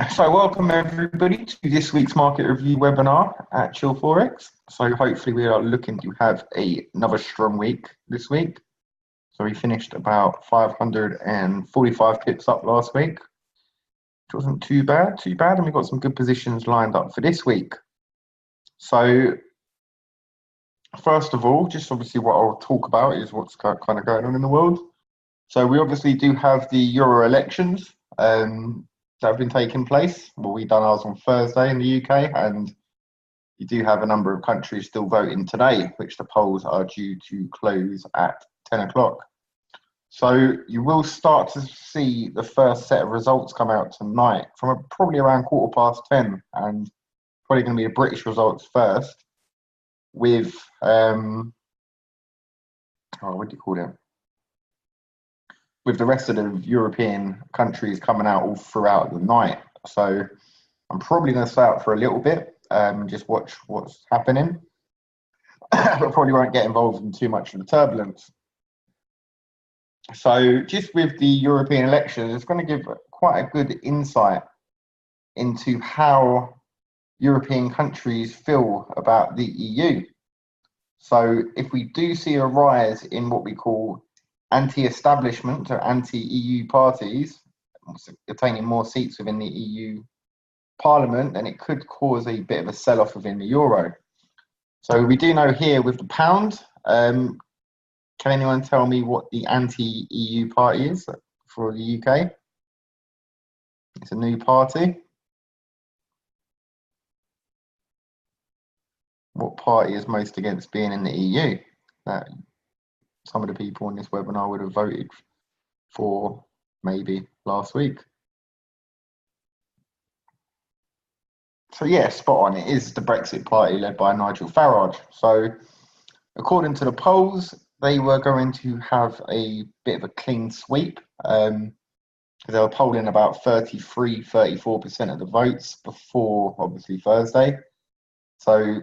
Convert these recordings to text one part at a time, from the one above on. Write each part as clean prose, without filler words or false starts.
So welcome everybody to this week's market review webinar at Chill Forex. So hopefully we are looking to have another strong week this week. So we finished about 545 pips up last week, which wasn't too bad, and we've got some good positions lined up for this week. So first of all, just obviously what I'll talk about is what's kind of going on in the world. So we obviously do have the Euro elections that have been taking place. Well, we done ours on Thursday in the UK, and you do have a number of countries still voting today, which the polls are due to close at 10 o'clock. So you will start to see the first set of results come out tonight from probably around 10:15, and probably going to be the British results first with, what do you call it? With the rest of the European countries coming out all throughout the night. So I'm probably going to stay out for a little bit and just watch what's happening. But probably won't get involved in too much of the turbulence. So just with the European elections, it's going to give quite a good insight into how European countries feel about the EU. So if we do see a rise in what we call anti-establishment or anti-EU parties attaining more seats within the EU Parliament, then it could cause a bit of a sell-off within the euro. So we do know here with the pound, can anyone tell me what the anti-EU party is for the UK? It's a new party. What party is most against being in the EU? That some of the people in this webinar would have voted for maybe last week. So yeah, spot on. It is the Brexit party led by Nigel Farage. So according to the polls, they were going to have a bit of a clean sweep. They were polling about 34% of the votes before, obviously, Thursday. So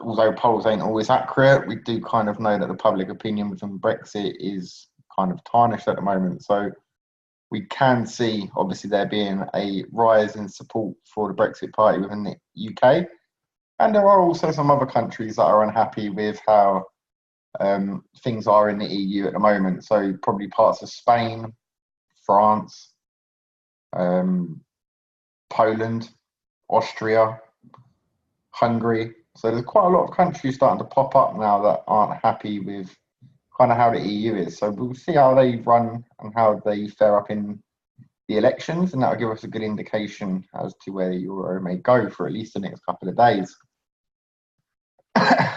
although polls ain't always accurate, we do kind of know that the public opinion within Brexit is kind of tarnished at the moment. So we can see, obviously, there being a rise in support for the Brexit party within the UK. And there are also some other countries that are unhappy with how things are in the EU at the moment. So probably parts of Spain, France, Poland, Austria, Hungary. So there's quite a lot of countries starting to pop up now that aren't happy with kind of how the EU is. So we'll see how they run and how they fare up in the elections, and that will give us a good indication as to where the euro may go for at least the next couple of days.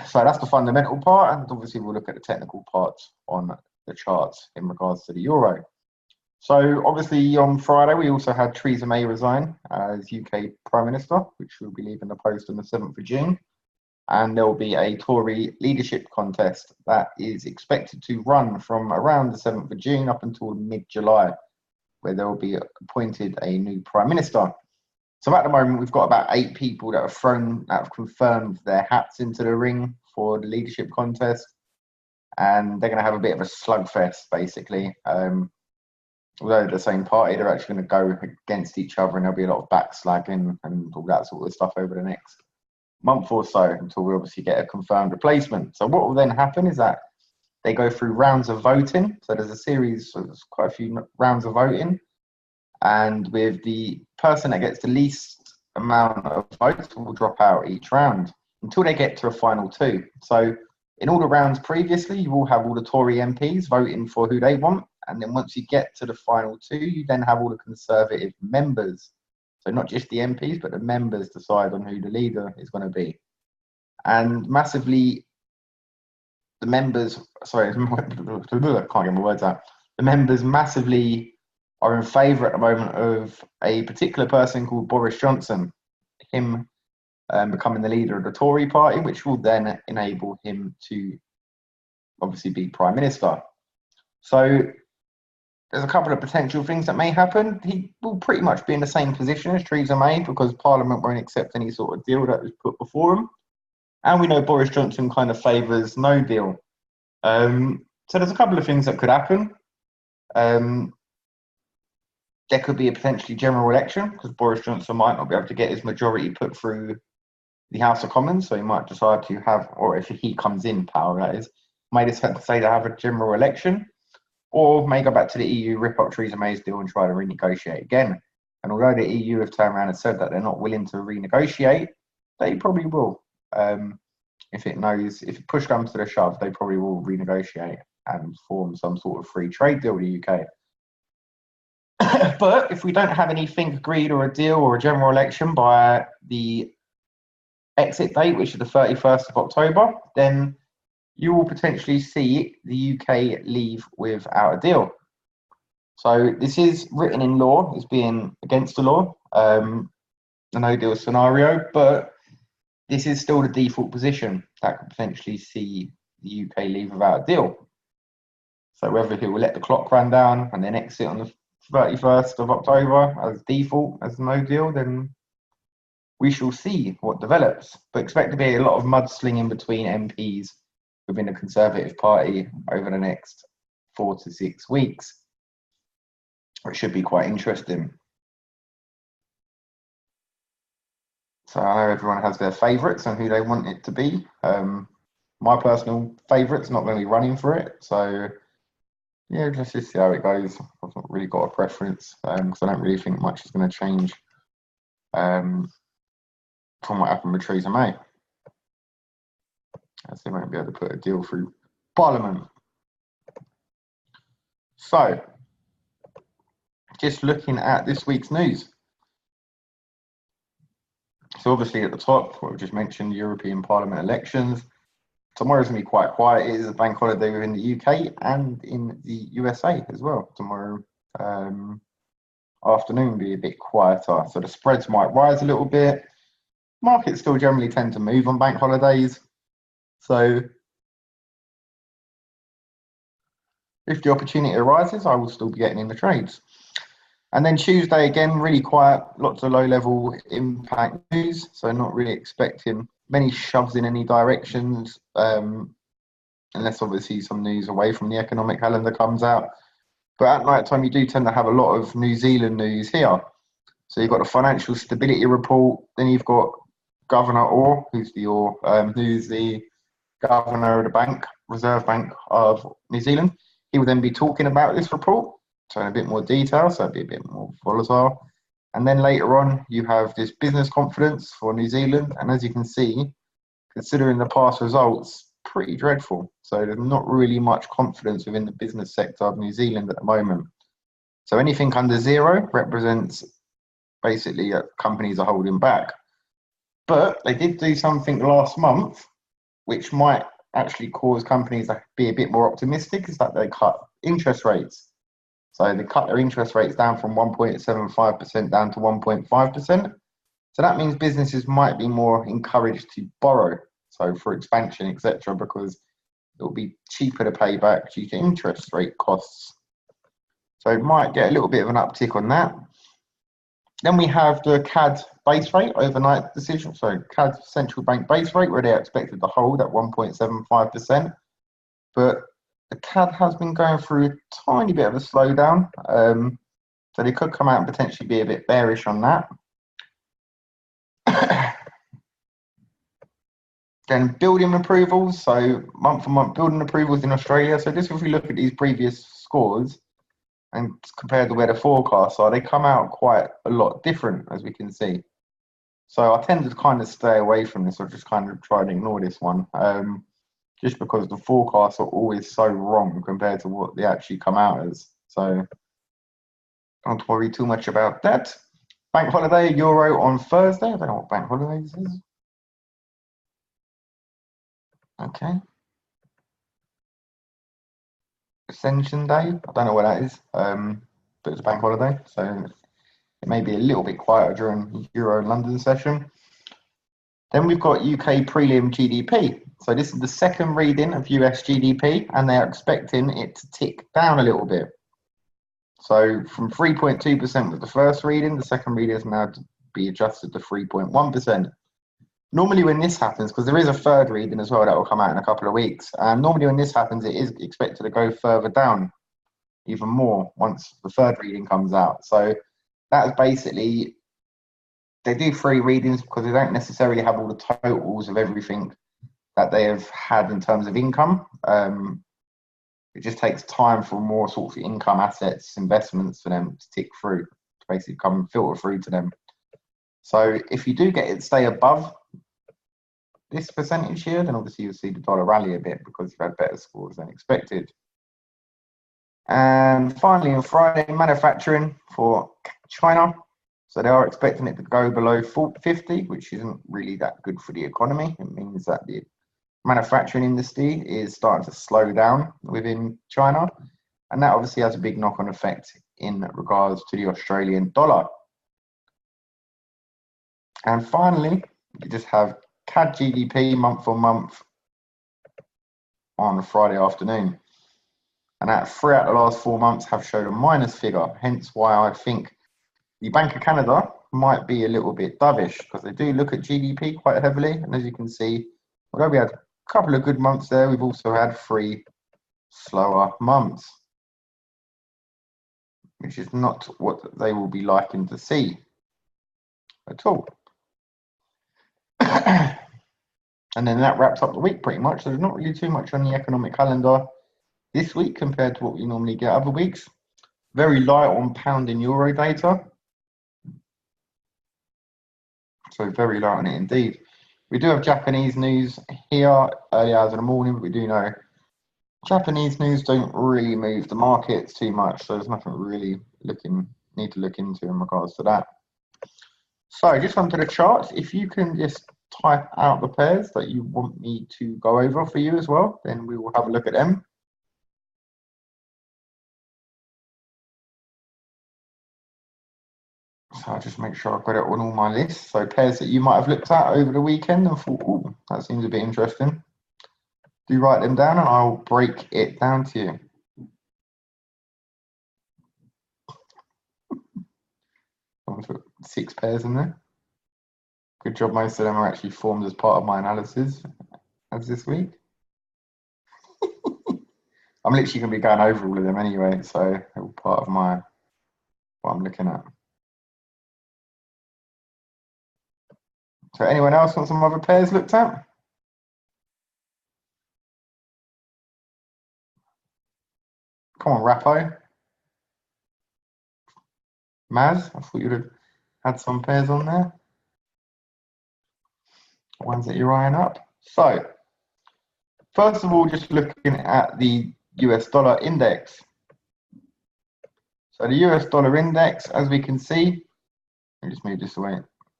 So that's the fundamental part, and obviously we'll look at the technical parts on the charts in regards to the euro. So obviously on Friday we also had Theresa May resign as UK Prime Minister, which will be leaving the post on the 7th of June. And there will be a Tory leadership contest that is expected to run from around the 7th of June up until mid-July, where there will be appointed a new Prime Minister. So at the moment, we've got about 8 people that have confirmed their hats into the ring for the leadership contest. And they're going to have a bit of a slugfest, basically. Although they're the same party, they're actually going to go against each other, and there'll be a lot of backslagging and all that sort of stuff over the next month or so until we obviously get a confirmed replacement. So what will then happen is that they go through rounds of voting. So there's a series, so there's quite a few rounds of voting. And with the person that gets the least amount of votes will drop out each round until they get to a final 2. So in all the rounds previously, you will have all the Tory MPs voting for who they want. And then once you get to the final 2, you then have all the Conservative members. So not just the MPs, but the members decide on who the leader is going to be. And massively, the members, sorry, I can't get my words out. The members massively are in favour at the moment of a particular person called Boris Johnson, him becoming the leader of the Tory party, which will then enable him to obviously be Prime Minister. So there's a couple of potential things that may happen. He will pretty much be in the same position as Theresa May because Parliament won't accept any sort of deal that was put before him. And we know Boris Johnson kind of favours no deal. So there's a couple of things that could happen. there could be a potentially general election because Boris Johnson might not be able to get his majority put through the House of Commons, so he might decide to have, or if he comes in power, that is, may decide to say to have a general election, or may go back to the EU, rip up Theresa May's deal and try to renegotiate again. And although the EU have turned around and said that they're not willing to renegotiate, they probably will. If push comes to the shove, they probably will renegotiate and form some sort of free trade deal with the UK. But if we don't have anything agreed or a deal or a general election by the exit date, which is the 31st of October, then you will potentially see the UK leave without a deal. So this is written in law, it's being against the law, a no deal scenario, but this is still the default position that could potentially see the UK leave without a deal. So whether he will let the clock run down and then exit on the 31st of October as default, as no deal, then we shall see what develops. But expect to be a lot of mudslinging between MPs within the Conservative Party over the next 4 to 6 weeks. It should be quite interesting. So I know everyone has their favourites and who they want it to be. My personal favourite's not going to be running for it. So yeah, let's just see how it goes. I've not really got a preference because I don't really think much is going to change from what happened with Theresa May. As they won't be able to put a deal through Parliament. So, just looking at this week's news. So obviously at the top, what we just mentioned, European Parliament elections. Tomorrow's going to be quite quiet. It is a bank holiday within the UK and in the USA as well. Tomorrow afternoon will be a bit quieter. So the spreads might rise a little bit. Markets still generally tend to move on bank holidays. So if the opportunity arises, I will still be getting in the trades. And then Tuesday, again, really quiet, lots of low-level impact news. So not really expecting many shoves in any directions, unless obviously some news away from the economic calendar comes out. But at night time, you do tend to have a lot of New Zealand news here. So you've got the financial stability report, then you've got Governor Orr, who's the governor of the bank, Reserve Bank of New Zealand. He will then be talking about this report, so in a bit more detail, so it'll be a bit more volatile. And then later on, you have this business confidence for New Zealand. And as you can see, considering the past results, pretty dreadful. So there's not really much confidence within the business sector of New Zealand at the moment. So anything under zero represents basically that companies are holding back. But they did do something last month, which might actually cause companies to be a bit more optimistic, is that they cut interest rates. So they cut their interest rates down from 1.75% down to 1.5%. So that means businesses might be more encouraged to borrow, so for expansion, etc., because it will be cheaper to pay back due to interest rate costs. So it might get a little bit of an uptick on that. Then we have the CAD base rate overnight decision, so CAD central bank base rate, where they're expected to hold at 1.75%. But the CAD has been going through a tiny bit of a slowdown, so they could come out and potentially be a bit bearish on that. Then building approvals, so month-on-month building approvals in Australia. So just if we look at these previous scores and compared to where the forecasts are, they come out quite a lot different, as we can see. So I tend to kind of stay away from this, or just kind of try and ignore this one. Just because the forecasts are always so wrong compared to what they actually come out as. So don't worry too much about that. Bank holiday, Euro on Thursday. I don't know what bank holiday this is. Okay. Ascension Day. I don't know what that is, but it's a bank holiday. So it may be a little bit quieter during Euro London session. Then we've got UK prelim GDP. So this is the second reading of US GDP, and they're expecting it to tick down a little bit. So from 3.2% with the first reading, the second reading is now to be adjusted to 3.1%. Normally when this happens, because there is a third reading as well that will come out in a couple of weeks, and normally when this happens, it is expected to go further down even more once the third reading comes out. So that's basically, they do free readings because they don't necessarily have all the totals of everything that they have had in terms of income. It just takes time for more sort of income assets, investments for them to tick through, to basically come and filter through to them. So if you do get it stay above this percentage here, then obviously you'll see the dollar rally a bit because you've had better scores than expected. And finally, on Friday, manufacturing for China. So they are expecting it to go below 50, which isn't really that good for the economy. It means that the manufacturing industry is starting to slow down within China. And that obviously has a big knock-on effect in regards to the Australian dollar. And finally, you just have CAD GDP month on month on Friday afternoon. And that 3 out of the last 4 months have showed a minus figure, hence why I think the Bank of Canada might be a little bit dovish because they do look at GDP quite heavily. And as you can see, although we had a couple of good months there, we've also had 3 slower months, which is not what they will be liking to see at all. And then that wraps up the week pretty much. So there's not really too much on the economic calendar this week compared to what we normally get other weeks. Very light on pound and euro data. So very light on it indeed. We do have Japanese news here early hours in the morning, but we do know Japanese news don't really move the markets too much. So there's nothing really need to look into in regards to that. So just onto the charts. If you can just type out the pairs that you want me to go over for you as well, then we will have a look at them. So I'll just make sure I've got it on all my lists. So pairs that you might have looked at over the weekend and thought, oh, that seems a bit interesting. Do write them down and I'll break it down to you. I'll put 6 pairs in there. Good job, most of them are actually formed as part of my analysis as this week. I'm literally going to be going over all of them anyway, so they're all part of what I'm looking at. So anyone else want some other pairs looked at? Come on, Rappo. Maz, I thought you'd have had some pairs on there. Ones that you're eyeing up. So, first of all, just looking at the US dollar index. So the US dollar index, as we can see, let me just move this away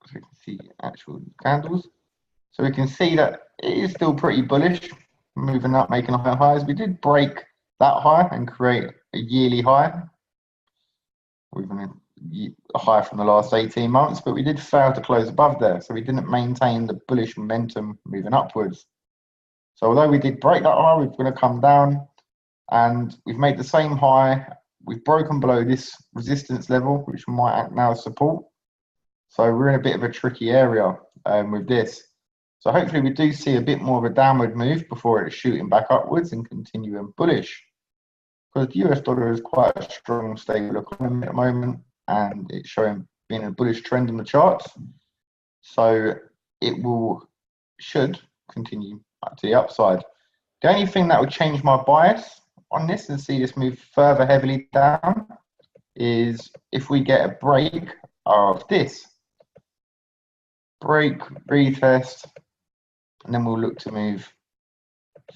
so we can see actual candles. So we can see that it is still pretty bullish, moving up, making higher highs. We did break that high and create a yearly high. We've a high from the last 18 months, but we did fail to close above there. So we didn't maintain the bullish momentum moving upwards. So although we did break that high, we're going to come down and we've made the same high. We've broken below this resistance level, which might act now as support. So we're in a bit of a tricky area with this. So hopefully we do see a bit more of a downward move before it's shooting back upwards and continuing bullish. Because the US dollar is quite a strong, stable economy at the moment, and it's showing being a bullish trend in the charts. So it should continue up to the upside. The only thing that would change my bias on this and see this move further heavily down is if we get a break of this. Break, retest, and then we'll look to move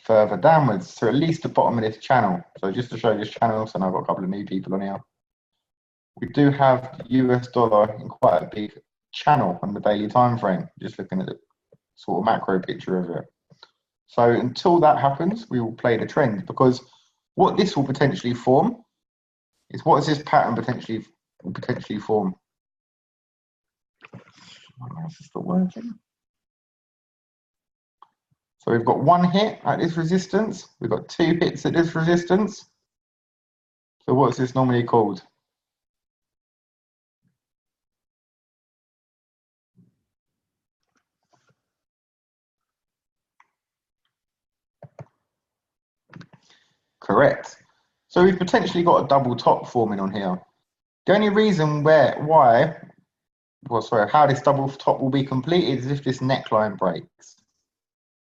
further downwards to at least the bottom of this channel. So just to show this channel, so now I've got a couple of new people on here. We do have the US dollar in quite a big channel on the daily time frame, just looking at the sort of macro picture of it. So until that happens, we will play the trend, because what this will potentially form is, what is this pattern potentially form? Is this still working? So we've got 1 hit at this resistance. We've got 2 hits at this resistance. So what's this normally called? Correct. So we've potentially got a double top forming on here. The only reason how this double top will be completed is if this neckline breaks.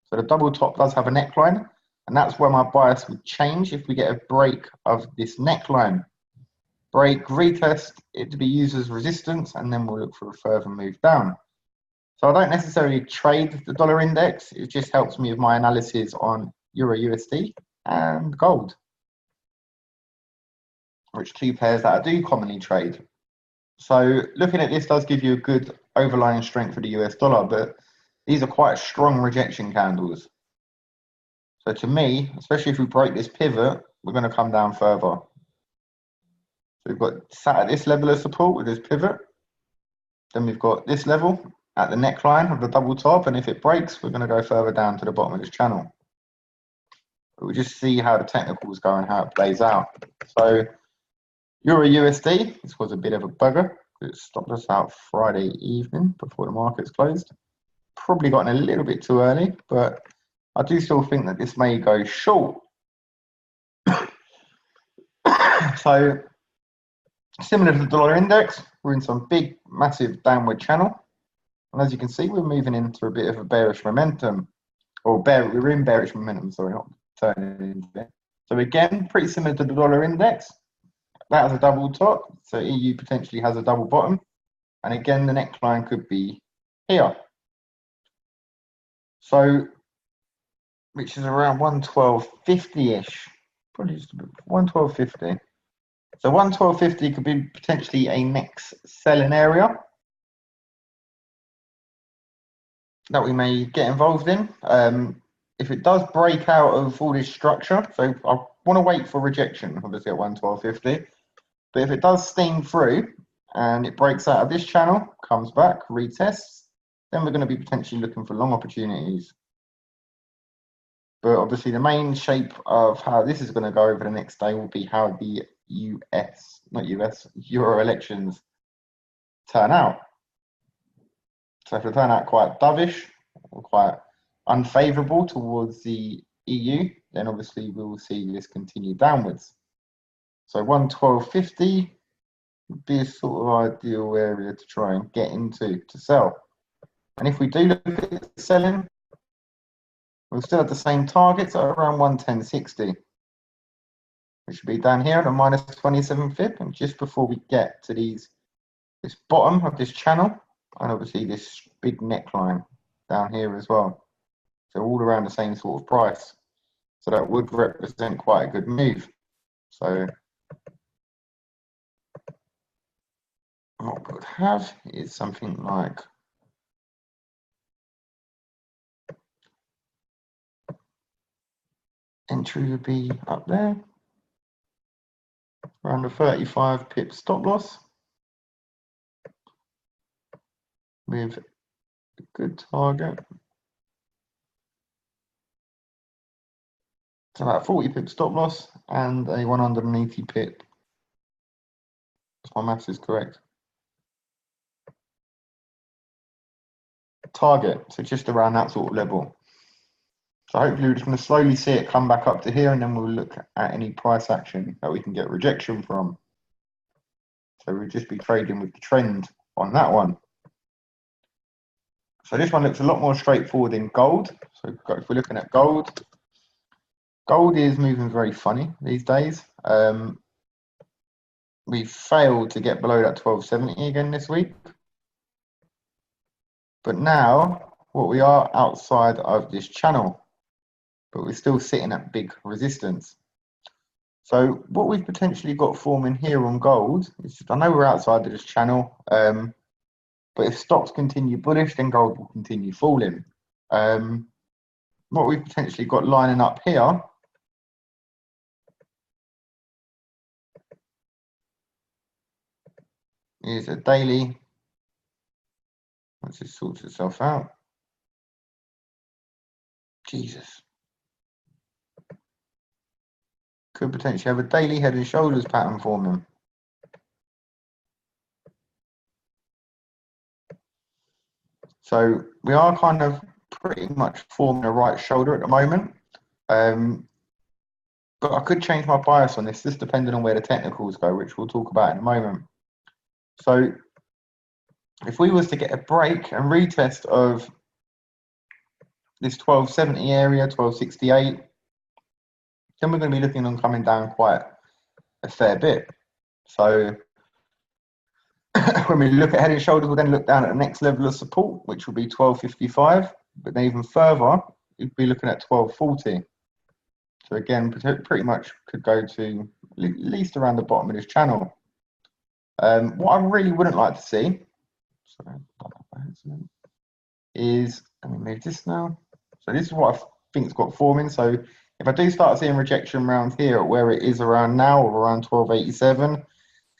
So the double top does have a neckline, and that's where my bias would change if we get a break of this neckline. Break, retest it to be used as resistance, and then we'll look for a further move down. So I don't necessarily trade the dollar index, it just helps me with my analysis on Euro USD and gold, which two pairs that I do commonly trade. So looking at this does give you a good overlying strength for the US dollar, but these are quite strong rejection candles. So to me, especially if we break this pivot, we're going to come down further. So we've got sat at this level of support with this pivot. Then we've got this level at the neckline of the double top, and if it breaks, we're going to go further down to the bottom of this channel. But we'll just see how the technicals go and how it plays out. So Euro USD, this was a bit of a bugger. It stopped us out Friday evening before the markets closed. Probably gotten a little bit too early, but I do still think that this may go short. So similar to the dollar index, we're in some big, massive downward channel. And as you can see, we're moving into a bit of a bearish momentum. We're in bearish momentum, sorry, not turning into it. So again, pretty similar to the dollar index. That has a double top, so EU potentially has a double bottom. And again, the neckline could be here. So, which is around 112.50-ish, probably just 112.50. So 112.50 could be potentially a next selling area that we may get involved in. If it does break out of all this structure, so I want to wait for rejection, obviously at 112.50. But if it does steam through and it breaks out of this channel, comes back, retests, then we're going to be potentially looking for long opportunities. But obviously the main shape of how this is going to go over the next day will be how the Euro elections turn out. So if they turn out quite dovish or quite unfavourable towards the EU, then obviously we will see this continue downwards. So 112.50 would be a sort of ideal area to try and get into to sell. And if we do look at selling, we'll still have the same targets at around 110.60. We should be down here at a minus 27 pip, and just before we get to this bottom of this channel, and obviously this big neckline down here as well. So all around the same sort of price. So that would represent quite a good move. So what we would have is something like entry would be up there, around a 35 pip stop loss, with a good target. So about 40 pip stop loss and a 180 pip, if my maths is correct, target. So just around that sort of level. So hopefully we're just going to slowly see it come back up to here, and then we'll look at any price action that we can get rejection from. So we'll just be trading with the trend on that one. So this one looks a lot more straightforward than gold. So if we're looking at gold, gold is moving very funny these days. We failed to get below that 1270 again this week. But now, what we are outside of this channel, but we're still sitting at big resistance. So what we've potentially got forming here on gold is, I know we're outside of this channel, but if stocks continue bullish, then gold will continue falling. What we've potentially got lining up here is a daily, once it sorts itself out. Jesus. Could potentially have a daily head and shoulders pattern forming. So we are kind of pretty much forming a right shoulder at the moment. But I could change my bias on this, just depending on where the technicals go, which we'll talk about in a moment. So if we was to get a break and retest of this 1270 area, 1268, then we're going to be looking on coming down quite a fair bit. So when we look at head and shoulders, we'll then look down at the next level of support, which will be 1255, but then even further, you'd be looking at 1240. So again, pretty much could go to at least around the bottom of this channel. What I really wouldn't like to see, is, let me move this now. So this is what I think's got forming. So if I do start seeing rejection around here at where it is around now, or around 1287,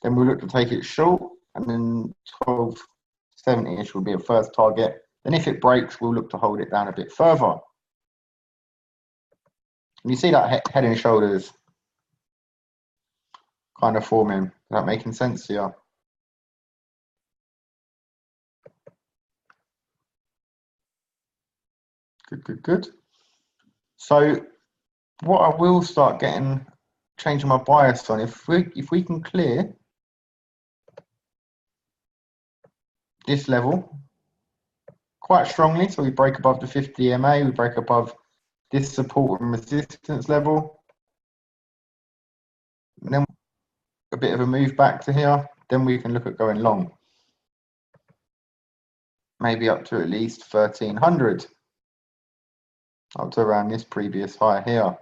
then we'll look to take it short, and then 1270-ish will be a first target. Then if it breaks, we'll look to hold it down a bit further. And you see that head and shoulders kind of forming. Is that making sense to you? Good. So what I will start changing my bias on, if we can clear this level quite strongly, so we break above the 50 EMA, we break above this support and resistance level, and then a bit of a move back to here, then we can look at going long, maybe up to at least 1300, up to around this previous high here,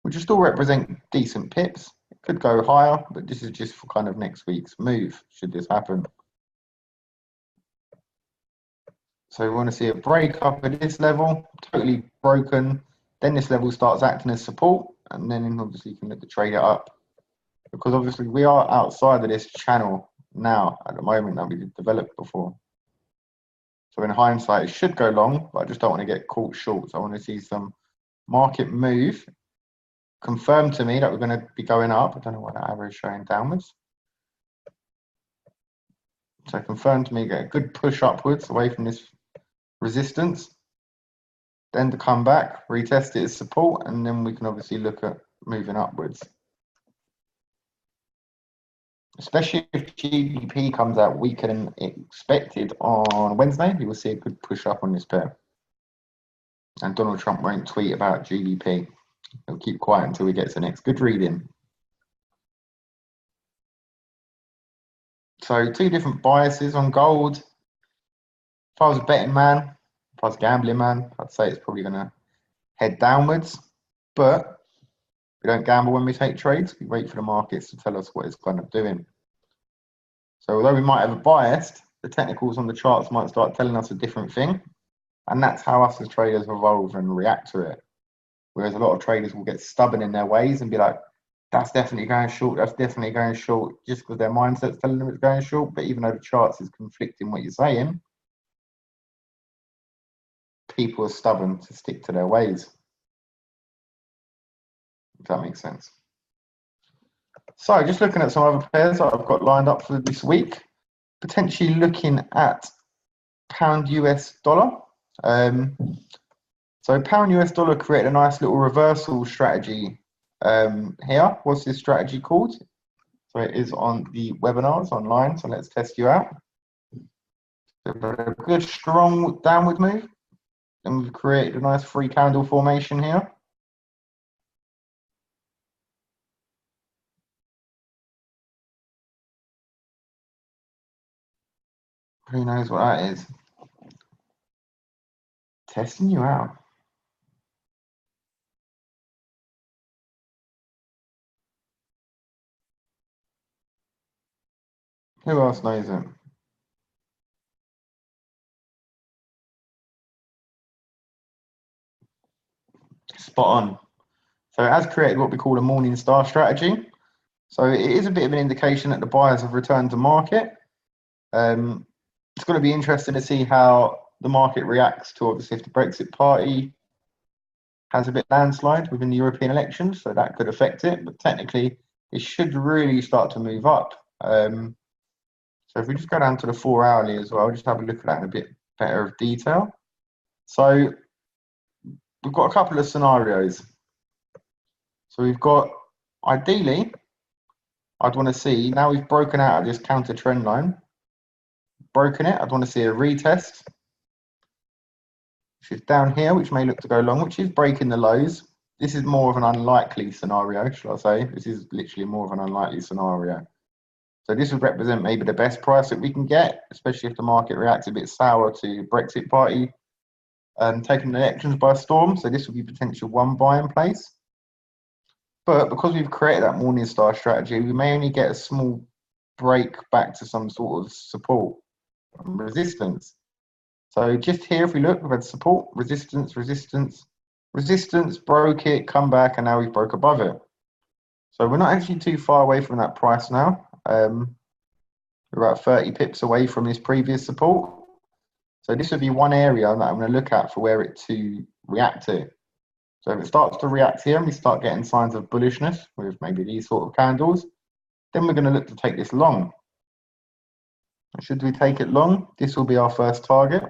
which will still represent decent pips. It could go higher, but this is just for kind of next week's move, should this happen. So we want to see a break up at this level, totally broken. Then this level starts acting as support, and then obviously you can look to trade it up. Because obviously we are outside of this channel now at the moment that we developed before. So in hindsight, it should go long, but I just don't want to get caught short. So I want to see some market move confirm to me that we're going to be going up. I don't know why that arrow is showing downwards. So confirm to me, get a good push upwards away from this resistance, then to come back, retest it as support, and then we can obviously look at moving upwards. Especially if GBP comes out weaker than expected on Wednesday, you will see a good push up on this pair. And Donald Trump won't tweet about GBP. He'll keep quiet until he gets the next good reading. So two different biases on gold. If I was a betting man, if I was a gambling man, I'd say it's probably going to head downwards. But we don't gamble when we take trades. We wait for the markets to tell us what it's kind of doing. So although we might have a bias, the technicals on the charts might start telling us a different thing. And that's how us as traders evolve and react to it. Whereas a lot of traders will get stubborn in their ways and be like, that's definitely going short, that's definitely going short, just because their mindset's telling them it's going short. But even though the charts is conflicting what you're saying, people are stubborn to stick to their ways. If that makes sense. So just looking at some other pairs that I've got lined up for this week, potentially looking at pound US dollar. So pound US dollar created a nice little reversal strategy here. What's this strategy called? So it is on the webinars online. So let's test you out. So a good strong downward move. Then we've created a nice 3 candle formation here. Who knows what that is? Testing you out. Who else knows it? Spot on. So it has created what we call a morning star strategy. So it is a bit of an indication that the buyers have returned to market. It's going to be interesting to see how the market reacts to, obviously, if the Brexit party has a bit landslide within the European elections, so that could affect it. But technically, it should really start to move up. So if we just go down to the 4 hourly as well, just have a look at that in a bit better of detail. So we've got a couple of scenarios. So we've got, ideally, I'd want to see, now we've broken out of this counter trend line, broken it, I'd want to see a retest, which is down here, which may look to go long, which is breaking the lows. This is more of an unlikely scenario, shall I say. This is literally more of an unlikely scenario. So this would represent maybe the best price that we can get, especially if the market reacts a bit sour to Brexit party and taking the elections by storm. So this would be potential one buy in place. But because we've created that Morningstar strategy, we may only get a small break back to some sort of support and resistance. So just here, if we look, we've had support, resistance, resistance, resistance, broke it, come back, and now we've broke above it. So we're not actually too far away from that price now. We're about 30 pips away from this previous support. So this would be one area that I'm going to look at for where it to react to. So if it starts to react here and we start getting signs of bullishness with maybe these sort of candles, then we're going to look to take this long. And should we take it long, this will be our first target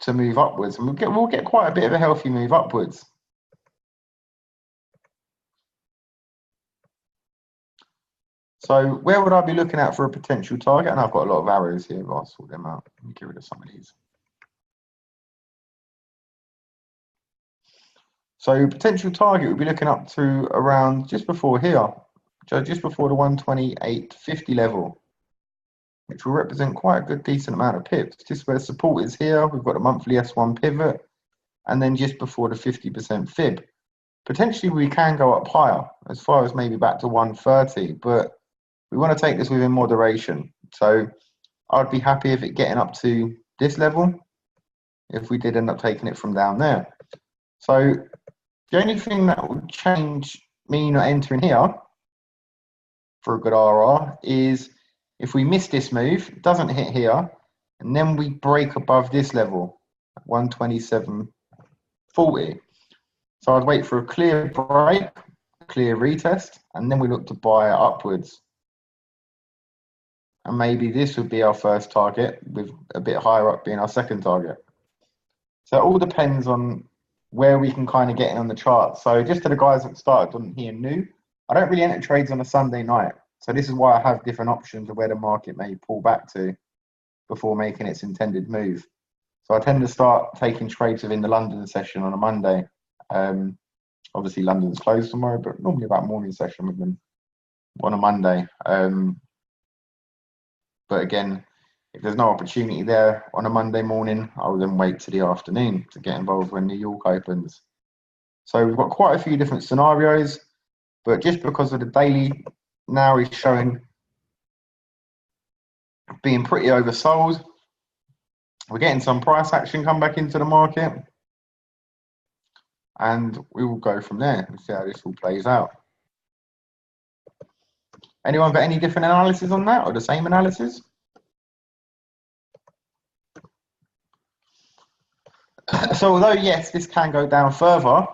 to move upwards. And we'll get quite a bit of a healthy move upwards. So where would I be looking at for a potential target? And I've got a lot of arrows here, but I'll sort them out. Let me get rid of some of these. So potential target would be looking up to around just before here, just before the 128.50 level, which will represent quite a good decent amount of pips. Just where support is here, we've got a monthly S1 pivot, and then just before the 50% fib. Potentially we can go up higher, as far as maybe back to 130, but we want to take this within moderation. So I'd be happy if it getting up to this level, if we did end up taking it from down there. So the only thing that would change me not entering here for a good RR is if we miss this move, it doesn't hit here, and then we break above this level, 127.40. So I'd wait for a clear break, clear retest, and then we look to buy it upwards. And maybe this would be our first target, with a bit higher up being our second target. So it all depends on where we can kind of get in on the chart. So just to the guys that started on here new, I don't really enter trades on a Sunday night. So this is why I have different options of where the market may pull back to before making its intended move. So I tend to start taking trades within the London session on a Monday. Obviously London's closed tomorrow, but normally about morning session with them on a Monday. But again, if there's no opportunity there on a Monday morning, I will then wait to the afternoon to get involved when New York opens. So we've got quite a few different scenarios, but just because of the daily now is showing being pretty oversold, we're getting some price action come back into the market, and we will go from there and see how this all plays out. Anyone got any different analysis on that, or the same analysis? So although yes, this can go down further,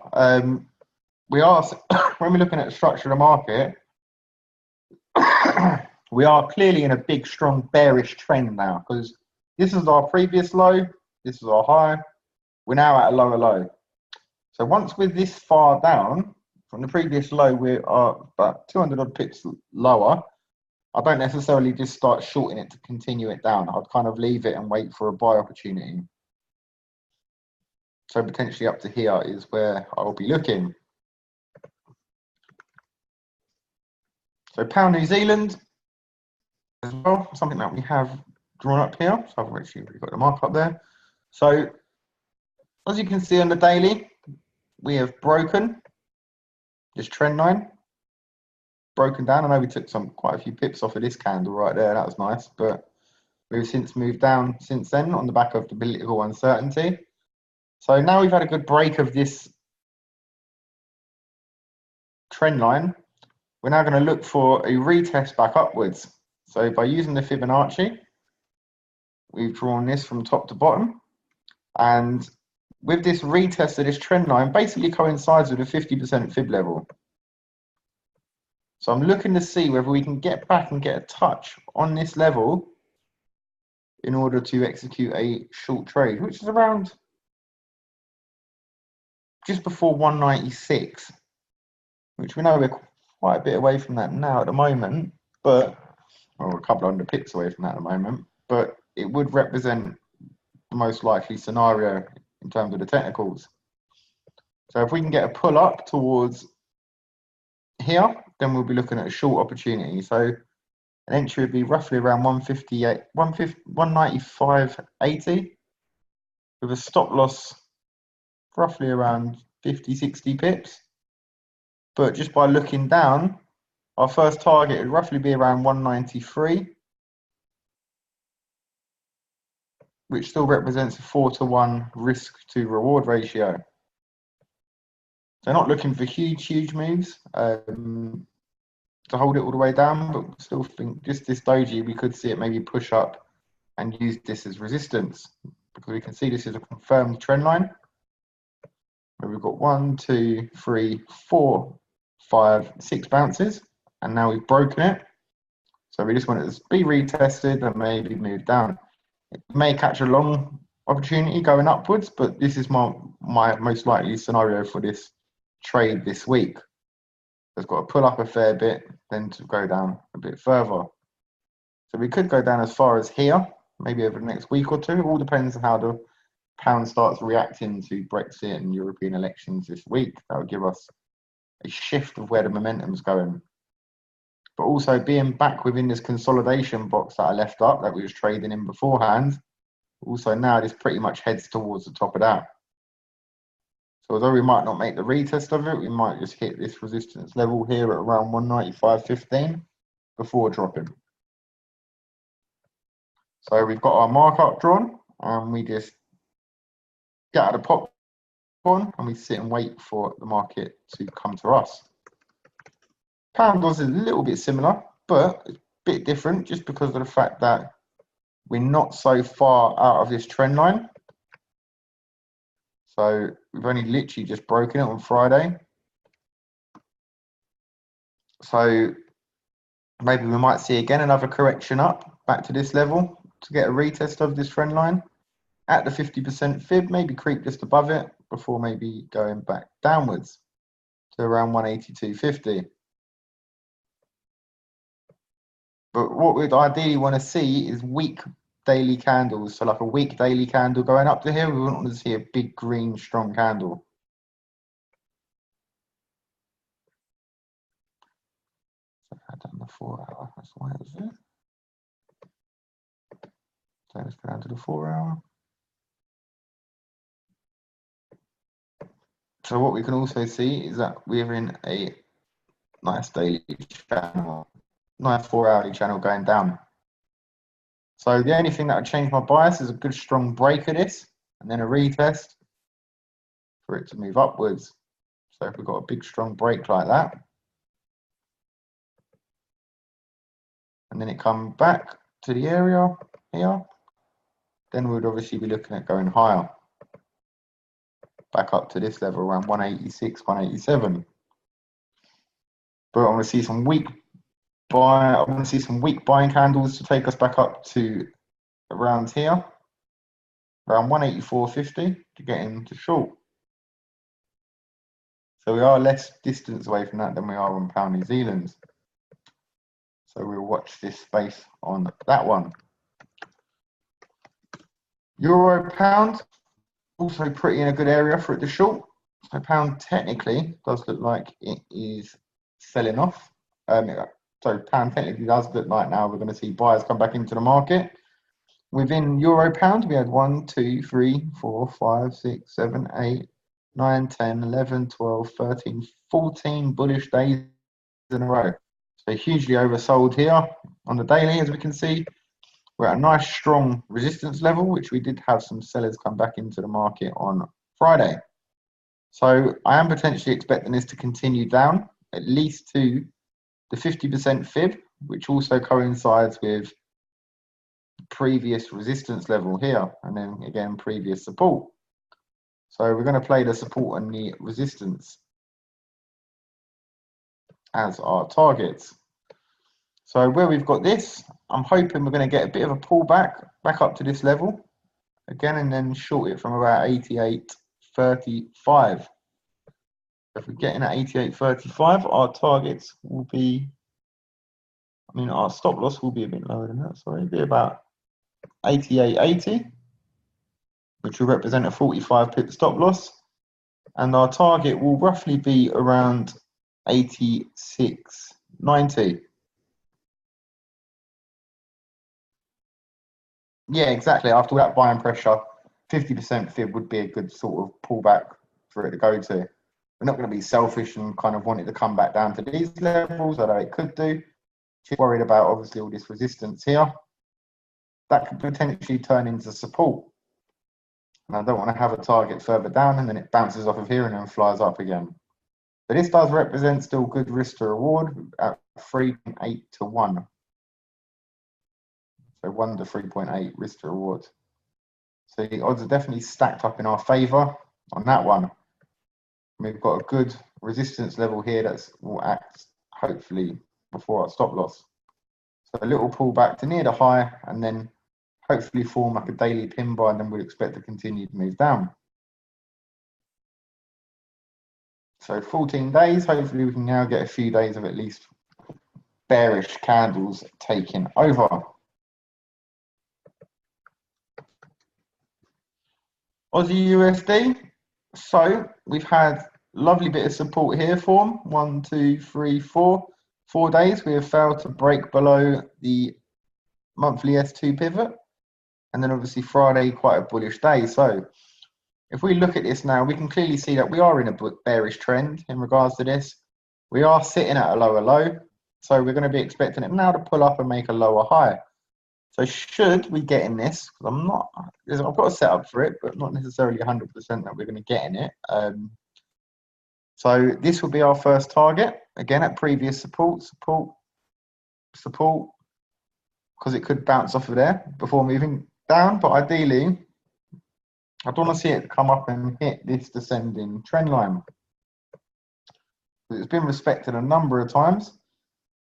we are when we're looking at the structure of the market, we are clearly in a big, strong bearish trend now, because this is our previous low, this is our high, we're now at a lower low. So once we're this far down from the previous low, we are about 200 odd pips lower. I don't necessarily just start shorting it to continue it down. I'd kind of leave it and wait for a buy opportunity. So potentially up to here is where I'll be looking. So pound New Zealand as well, something that we have drawn up here. So I've actually got the mark up there. So as you can see on the daily, we have broken this trend line, broken down. I know we took quite a few pips off of this candle right there. That was nice, but we've since moved down since then on the back of the political uncertainty. So now we've had a good break of this trend line. We're now going to look for a retest back upwards. So by using the Fibonacci, we've drawn this from top to bottom, and with this retest of this trend line basically coincides with a 50% fib level. So I'm looking to see whether we can get back and get a touch on this level in order to execute a short trade, which is around just before 196, which we know we're quite a bit away from that now at the moment, but or a couple of hundred pips away from that at the moment, but it would represent the most likely scenario in terms of the technicals. So if we can get a pull up towards here, then we'll be looking at a short opportunity. So an entry would be roughly around 158, 195.80 with a stop loss roughly around 50, 60 pips. But just by looking down, our first target would roughly be around 193, which still represents a 4-to-1 risk to reward ratio. So not looking for huge moves to hold it all the way down, but still think just this doji, we could see it maybe push up and use this as resistance, because we can see this is a confirmed trend line where we've got 1, 2, 3, 4, 5, 6 bounces, and now we've broken it. So we just want it to be retested and maybe move down. It may catch a long opportunity going upwards, but this is my most likely scenario for this trade this week. It's got to pull up a fair bit, then to go down a bit further. So we could go down as far as here, maybe over the next week or two. It all depends on how the pound starts reacting to Brexit and European elections this week. That will give us a shift of where the momentum's going. But also being back within this consolidation box that I left up that we was trading in beforehand, also now this pretty much heads towards the top of that. So although we might not make the retest of it, we might just hit this resistance level here at around 195.15 before dropping. So we've got our markup drawn, and we just get out of the popcorn and we sit and wait for the market to come to us. Pound was a little bit similar, but a bit different just because of the fact that we're not so far out of this trend line. So we've only literally just broken it on Friday. So maybe we might see again another correction up back to this level to get a retest of this trend line at the 50% fib, maybe creep just above it before maybe going back downwards to around 182.50. But what we'd ideally want to see is weak daily candles. So like a weak daily candle going up to here, we wouldn't want to see a big green strong candle. So I've done the 4 hour, that's why it was there. So let's go down to the 4 hour. So what we can also see is that we're in a nice daily channel, nice 4 hourly channel going down. So the only thing that would change my bias is a good strong break of this and then a retest for it to move upwards. So if we've got a big strong break like that, and then it come back to the area here, then we'd obviously be looking at going higher, back up to this level around 186, 187. But I want to see some weak buying candles to take us back up to around here, around 184.50 to get into short. So we are less distance away from that than we are on pound New Zealand. So we'll watch this space on that one. Euro pound, also pretty in a good area for it to short. So pound technically does look like it is selling off. So pound technically does look like now we're going to see buyers come back into the market. Within euro pound, we had 1, 2, 3, 4, 5, 6, 7, 8, 9, 10, 11, 12, 13, 14 bullish days in a row. So hugely oversold here on the daily, as we can see. We're at a nice strong resistance level, which we did have some sellers come back into the market on Friday. So I am potentially expecting this to continue down at least to the 50% fib, which also coincides with the previous resistance level here, and then again previous support. So we're going to play the support and the resistance as our targets. So where we've got this, I'm hoping we're going to get a bit of a pullback back up to this level again, and then short it from about 88.35. If we're getting at 88.35, our targets will be, I mean, our stop loss will be a bit lower than that, sorry, it'll be about 88.80, which will represent a 45 pip stop loss. And our target will roughly be around 86.90. Yeah, exactly. After that buying pressure, 50% fib would be a good sort of pullback for it to go to. We're not going to be selfish and kind of want it to come back down to these levels, although it could do. Just worried about obviously all this resistance here. That could potentially turn into support. And I don't want to have a target further down and then it bounces off of here and then flies up again. But this does represent still good risk to reward at 3.8 to 1. So 1 to 3.8 risk to reward. So the odds are definitely stacked up in our favour on that one. We've got a good resistance level here that will act hopefully before our stop loss. So a little pullback to near the high and then hopefully form like a daily pin bar, and then we'd expect to continue to move down. So 14 days, hopefully we can now get a few days of at least bearish candles taking over. Aussie USD. So we've had lovely bit of support here form. 1, 2, 3, 4. 4 days we have failed to break below the monthly S2 pivot. And then obviously Friday, quite a bullish day. So if we look at this now, we can clearly see that we are in a bearish trend in regards to this. We are sitting at a lower low. So we're going to be expecting it now to pull up and make a lower high. So should we get in this, because I've got a setup for it, but not necessarily 100% that we're going to get in it. So this will be our first target. Again, at previous support, because it could bounce off of there before moving down. But ideally, I don't want to see it come up and hit this descending trend line. It's been respected a number of times.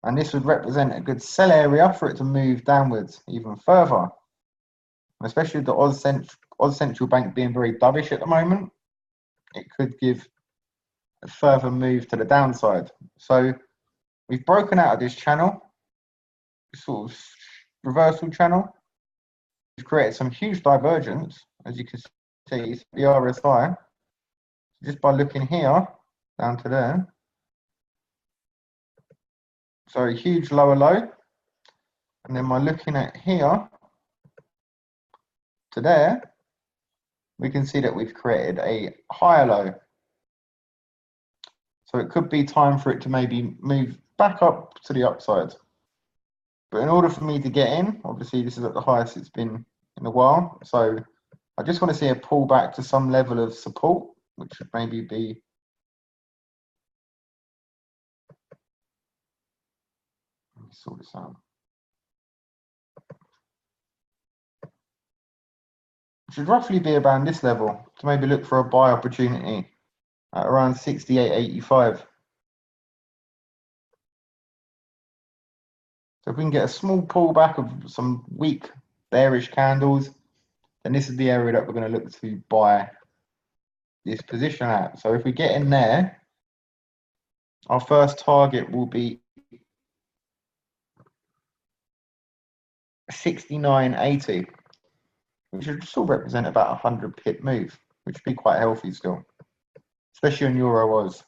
And this would represent a good sell area for it to move downwards even further. Especially with the Oz Central Bank being very dovish at the moment, it could give a further move to the downside. So we've broken out of this channel, sort of reversal channel. We've created some huge divergence, as you can see, the RSI. Just by looking here, down to there. So a huge lower low, and then by looking at here to there, we can see that we've created a higher low. So it could be time for it to maybe move back up to the upside. But in order for me to get in, obviously this is at the highest it's been in a while. So I just want to see a pullback to some level of support, which should maybe be sort this out. It should roughly be around this level to maybe look for a buy opportunity at around 68.85. So if we can get a small pullback of some weak bearish candles, then this is the area that we're going to look to buy this position at. So if we get in there, our first target will be 69.80, which would still represent about a 100 pip move, which would be quite healthy still, especially on Euro Oz.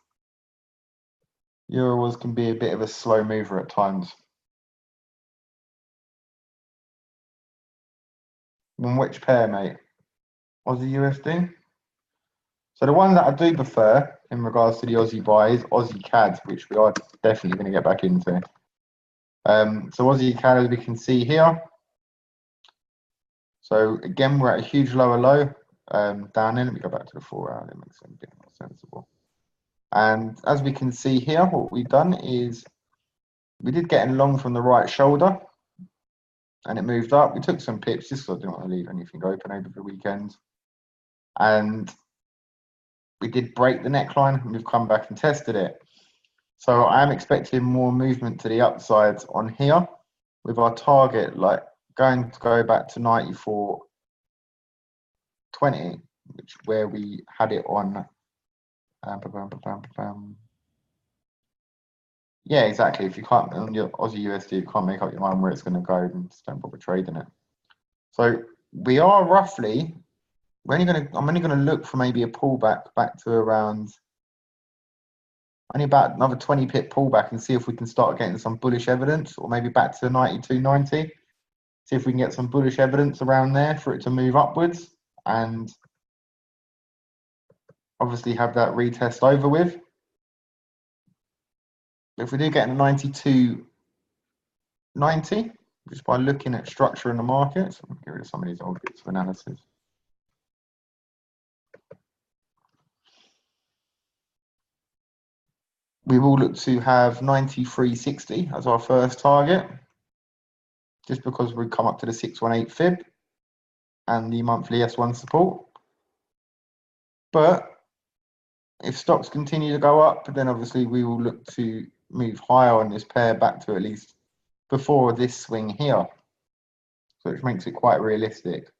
Euro Oz can be a bit of a slow mover at times. On which pair, mate? Aussie USD? So the one that I do prefer in regards to the Aussie buy is Aussie CAD, which we are definitely going to get back into. So Aussie CAD, as we can see here. So again, we're at a huge lower low down there. Let me go back to the 4 hour. That makes it a bit more sensible. And as we can see here, what we've done is we did get in long from the right shoulder, and it moved up. We took some pips just because I didn't want to leave anything open over the weekend. And we did break the neckline, and we've come back and tested it. So I am expecting more movement to the upside on here, with our target like going to go back to 94.20, which where we had it on Yeah, exactly. If you can't on your Aussie USD, you can't make up your mind where it's going to go, then just don't bother trading it. So we are roughly. I'm only going to look for maybe a pullback back to around. Only about another 20 pip pullback and see if we can start getting some bullish evidence, or maybe back to 92.90. See if we can get some bullish evidence around there for it to move upwards, and obviously have that retest over with. If we do get a 92.90, just by looking at structure in the market, so I'm going to get rid of some of these old bits of analysis. We will look to have 93.60 as our first target, just because we come up to the 618 fib and the monthly S1 support. But if stocks continue to go up, then obviously we will look to move higher on this pair back to at least before this swing here. So which makes it quite realistic,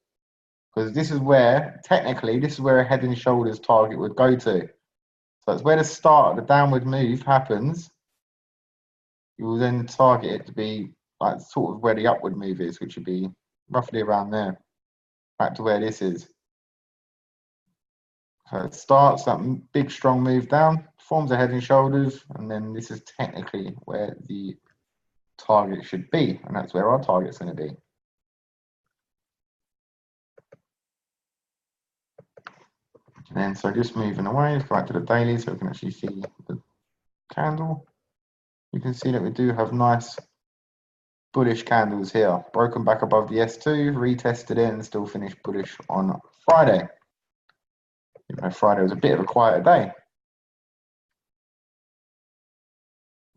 because this is where, technically, this is where a head and shoulders target would go to. So it's where the start of the downward move happens. You will then target it to be like sort of where the upward move is, which would be roughly around there, back to where this is. So it starts that big strong move down, forms a head and shoulders, and then this is technically where the target should be, and that's where our target's going to be. And then so just moving away, let's go back to the daily so we can actually see the candle. You can see that we do have nice bullish candles here, broken back above the S2, retested it, and still finished bullish on Friday. Even though Friday was a bit of a quieter day.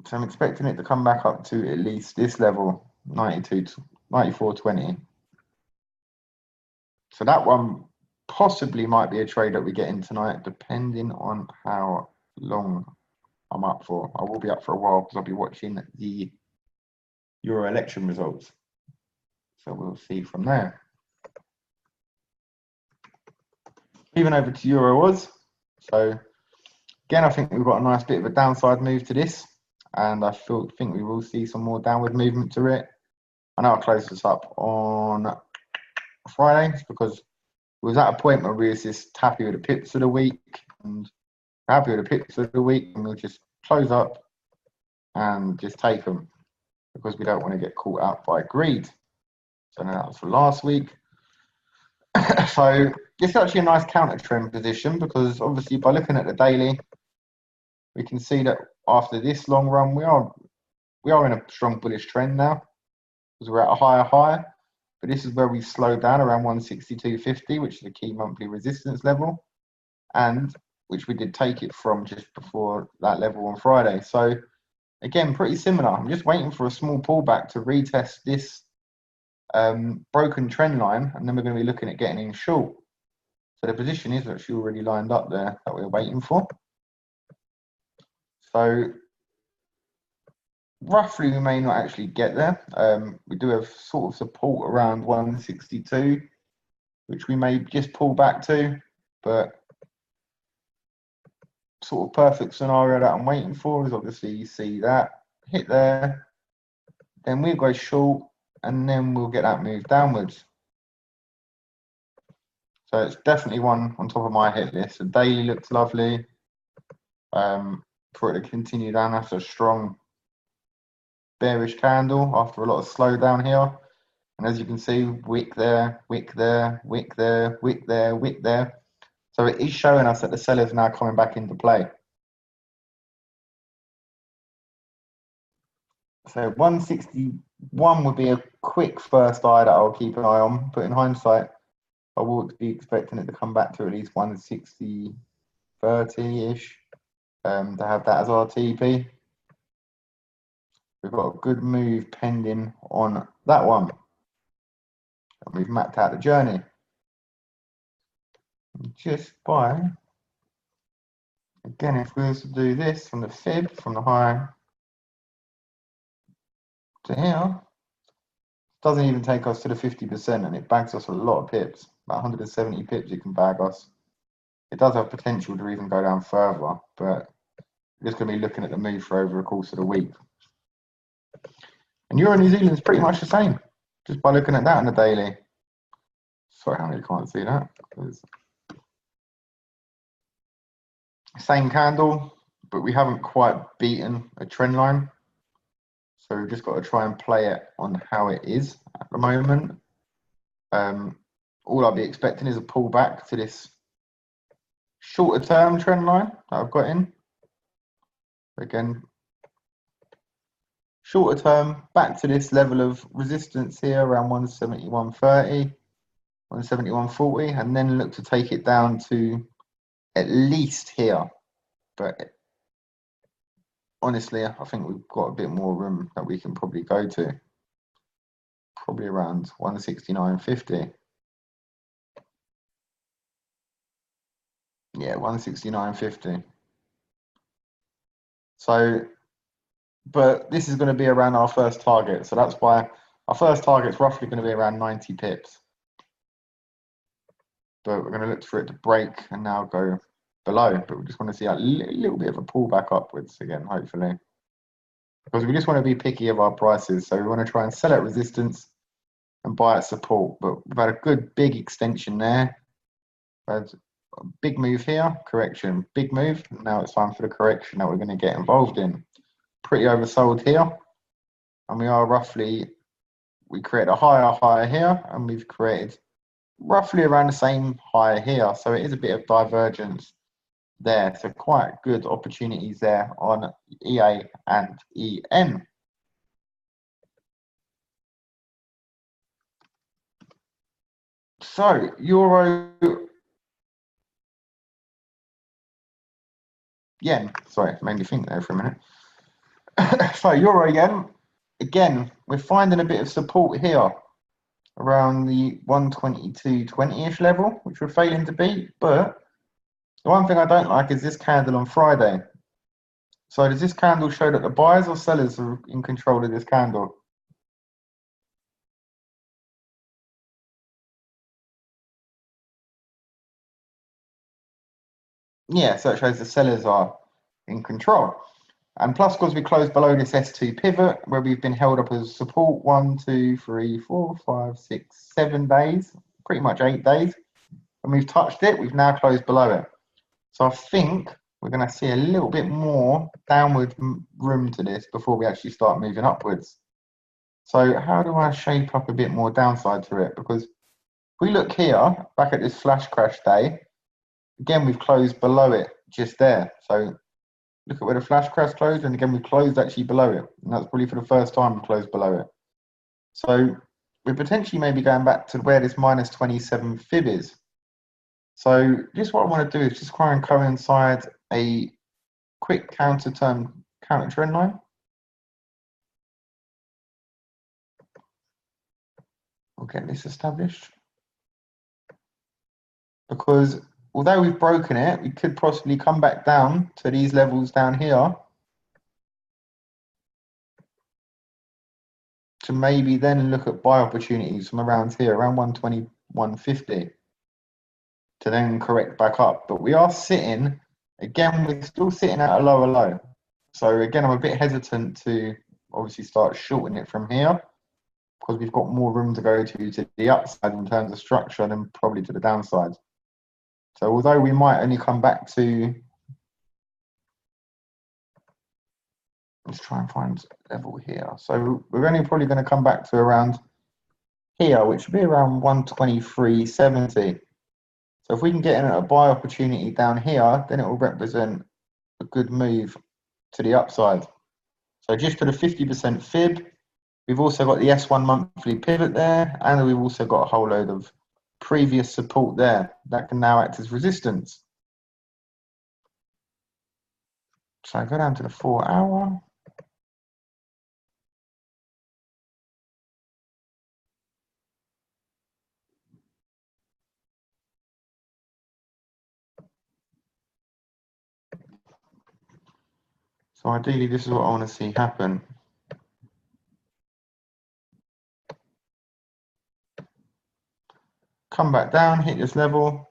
So I'm expecting it to come back up to at least this level, 94.20. So that one possibly might be a trade that we get in tonight, depending on how long I'm up for. I will be up for a while because I'll be watching the Euro election results. So we'll see from there. Even over to Euro Oz. So again, I think we've got a nice bit of a downside move to this, and I think we will see some more downward movement to it. I know I'll close this up on Friday because we was at a point where we was just happy with the pips of the week, and happy with the pips of the week, and we'll just close up and just take them because we don't want to get caught out by greed. So now that was for last week. So this is actually a nice counter trend position, because obviously by looking at the daily, we can see that after this long run, we are in a strong bullish trend now, because we're at a higher high. But this is where we slowed down around 162.50, which is a key monthly resistance level, and which we did take it from just before that level on Friday. So again, pretty similar. I'm just waiting for a small pullback to retest this broken trend line, and then we're going to be looking at getting in short. So the position is actually already lined up there that we're waiting for. So roughly we may not actually get there. We do have sort of support around 162, which we may just pull back to, but sort of perfect scenario that I'm waiting for is obviously you see that hit there, then we'll go short, and then we'll get that move downwards. So it's definitely one on top of my hit list. The daily looks lovely. For it to continue down, that's a strong bearish candle after a lot of slowdown here. And as you can see, wick there, wick there, wick there, wick there, wick there. So it is showing us that the sellers now coming back into play. So 161 would be a quick first eye that I'll keep an eye on, but in hindsight, I will be expecting it to come back to at least 160, 30-ish, to have that as our TP. We've got a good move pending on that one. And we've mapped out the journey. Just by, again, if we was to do this from the fib, from the high to here, doesn't even take us to the 50%, and it bags us a lot of pips. About 170 pips it can bag us. it does have potential to even go down further, but we're just going to be looking at the move for over the course of the week. And Euro New Zealand is pretty much the same, just by looking at that on the daily. Sorry, how you can't see that. Same candle, but we haven't quite beaten a trend line. So we've just got to try and play it on how it is at the moment. All I'll be expecting is a pullback to this shorter term trend line that I've got in. Again, shorter term, back to this level of resistance here around 171.30, 171.40, and then look to take it down to at least here. But honestly, I think we've got a bit more room that we can probably go to. Probably around 169.50. Yeah, 169.50. So, but this is going to be around our first target. So that's why our first target is roughly going to be around 90 pips. But we're going to look for it to break and now go below. But we just want to see a little bit of a pullback upwards again, hopefully. Because we just want to be picky of our prices. So we want to try and sell at resistance and buy at support. But we've had a good big extension there. We've had a big move here, correction, big move. Now it's time for the correction that we're going to get involved in. Pretty oversold here. And we are roughly, we create a higher here, and we've created roughly around the same high here. So it is a bit of divergence there. So quite good opportunities there on EA and EN. So Euro Yen, sorry, it made me think there for a minute. So Euro Yen, again, we're finding a bit of support here around the 122.20-ish level, which we're failing to beat. But the one thing I don't like is this candle on Friday. So does this candle show that the buyers or sellers are in control of this candle? Yeah, so it shows the sellers are in control. And plus, because we closed below this S2 pivot, where we've been held up as support 1, 2, 3, 4, 5, 6, 7 days, pretty much 8 days. And we've touched it, we've now closed below it. So I think we're going to see a little bit more downward room to this before we actually start moving upwards. So how do I shape up a bit more downside to it? Because if we look here, back at this flash crash day, again, we've closed below it just there. So look at where the flash crash closed, and again, we closed actually below it. And that's probably for the first time we closed below it. So we're potentially maybe going back to where this minus 27 fib is. So just what I want to do is just try and coincide a quick counter trend line. We'll get this established. Because although we've broken it, we could possibly come back down to these levels down here to maybe then look at buy opportunities from around here, around 120, 150, to then correct back up. But we are sitting, again, we're still sitting at a lower low. So again, I'm a bit hesitant to obviously start shorting it from here, because we've got more room to go to the upside in terms of structure than probably to the downside. So although we might only come back to, let's try and find level here. So we're only probably going to come back to around here, which would be around 123.70. So if we can get in a buy opportunity down here, then it will represent a good move to the upside. So just to the 50% fib, we've also got the S1 monthly pivot there, and we've also got a whole load of previous support there that can now act as resistance. So I go down to the 4 hour. So ideally, this is what I want to see happen. Come back down, hit this level,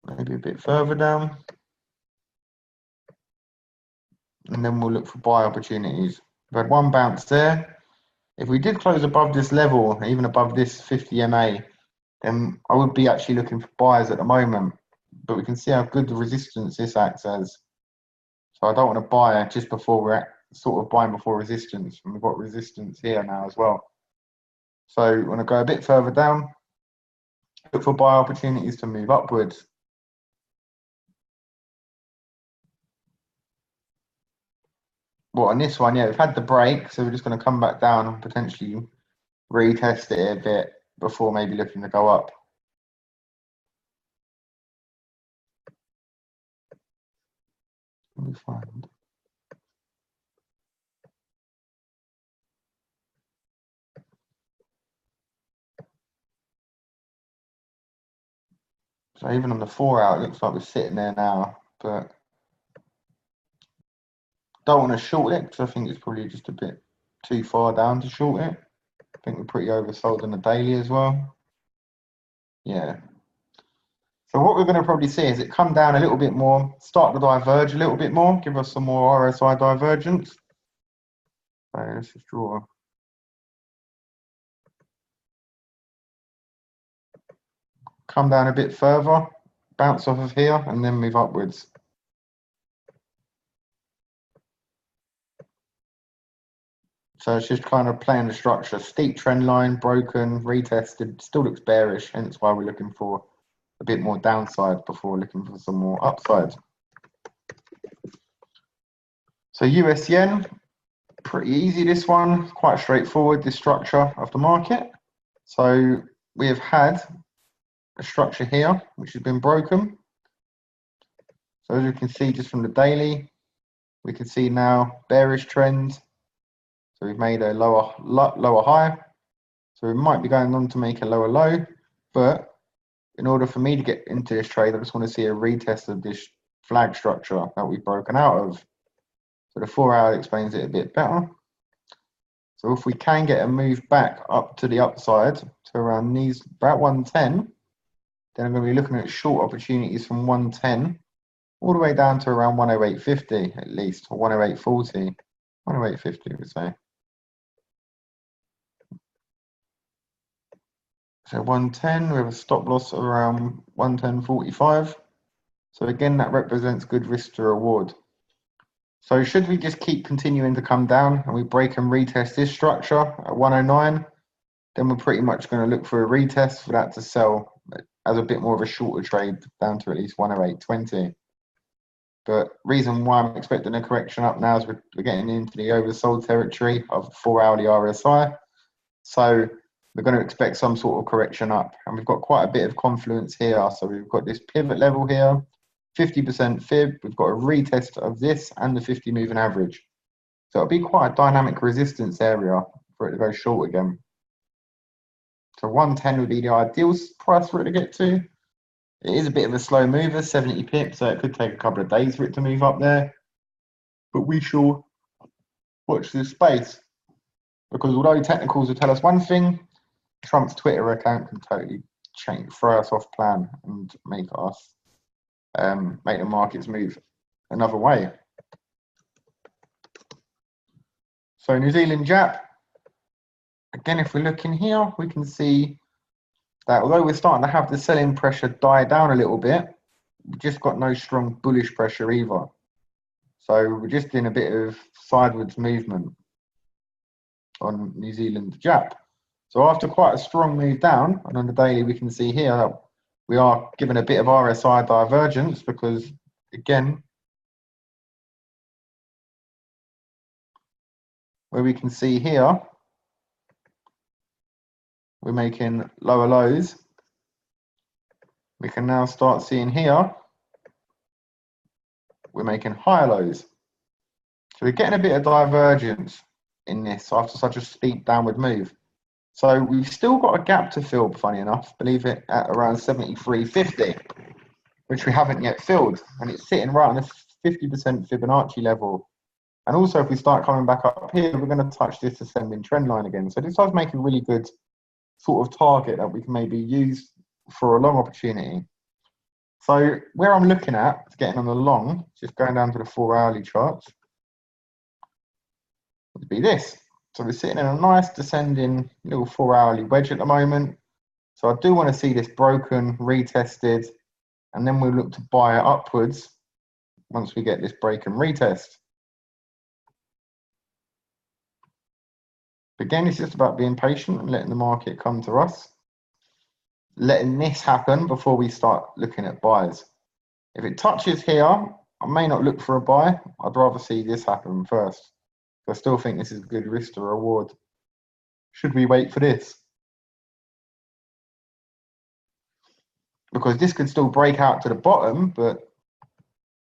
maybe a bit further down, and then we'll look for buy opportunities. We've had one bounce there. If we did close above this level, even above this 50 MA, then I would be actually looking for buyers at the moment. But we can see how good the resistance this acts as. So I don't want to buy just before we're at, sort of buying before resistance, and we've got resistance here now as well. So we want to go a bit further down, look for buy opportunities to move upwards. Well, on this one, yeah, we've had the break, so we're just going to come back down and potentially retest it a bit before maybe looking to go up. Let me find. So even on the 4 hour, it looks like we're sitting there now, but don't want to short it because I think it's probably just a bit too far down to short it. I think we're pretty oversold on the daily as well. Yeah. So what we're going to probably see is it come down a little bit more, start to diverge a little bit more, give us some more RSI divergence. So let's just draw. Come down a bit further, bounce off of here, and then move upwards. So it's just kind of playing the structure. Steep trend line, broken, retested, still looks bearish, hence why we're looking for a bit more downside before looking for some more upside. So US yen, pretty easy this one, quite straightforward, this structure of the market. So we have had a structure here, which has been broken. So as you can see just from the daily, we can see now bearish trend. So we've made a lower high. So we might be going on to make a lower low, but in order for me to get into this trade, I just want to see a retest of this flag structure that we've broken out of. So the 4 hour explains it a bit better. So if we can get a move back up to the upside to around these, about 110, then I'm going to be looking at short opportunities from 110 all the way down to around 108.50 at least, or 108.40, 108.50 we say. So 110, we have a stop loss of around 110.45. So again, that represents good risk to reward. So should we just keep continuing to come down and we break and retest this structure at 109, then we're pretty much going to look for a retest for that to sell as a bit more of a shorter trade down to at least 108.20. But reason why I'm expecting a correction up now is we're getting into the oversold territory of 4 hourly RSI. So we're going to expect some sort of correction up, and we've got quite a bit of confluence here. So we've got this pivot level here, 50% fib, we've got a retest of this and the 50 moving average. So it'll be quite a dynamic resistance area for it to go short again. So 110 would be the ideal price for it to get to. It is a bit of a slow mover, 70 pips, so it could take a couple of days for it to move up there. But we shall watch this space, because although technicals will tell us one thing, Trump's Twitter account can totally throw us off plan and make us make the markets move another way. So New Zealand Jap, again, if we look in here, we can see that although we're starting to have the selling pressure die down a little bit, we've just got no strong bullish pressure either. So we're just in a bit of sideways movement on New Zealand Jap. So after quite a strong move down, and on the daily we can see here that we are given a bit of RSI divergence, because again, where we can see here, we're making lower lows. We can now start seeing here, we're making higher lows. So we're getting a bit of divergence in this after such a steep downward move. So we've still got a gap to fill, funny enough, believe it, at around 73.50, which we haven't yet filled. And it's sitting right on the 50% Fibonacci level. And also, if we start coming back up here, we're going to touch this ascending trend line again. So this does make a really good sort of target that we can maybe use for a long opportunity. So where I'm looking at, getting on the long, just going down to the 4-hourly charts, would be this. So we're sitting in a nice descending little 4-hourly wedge at the moment. So I do want to see this broken, retested, and then we'll look to buy it upwards once we get this break and retest. Again, it's just about being patient and letting the market come to us. Letting this happen before we start looking at buys. If it touches here, I may not look for a buy. I'd rather see this happen first. I still think this is a good risk to reward. Should we wait for this? Because this could still break out to the bottom, but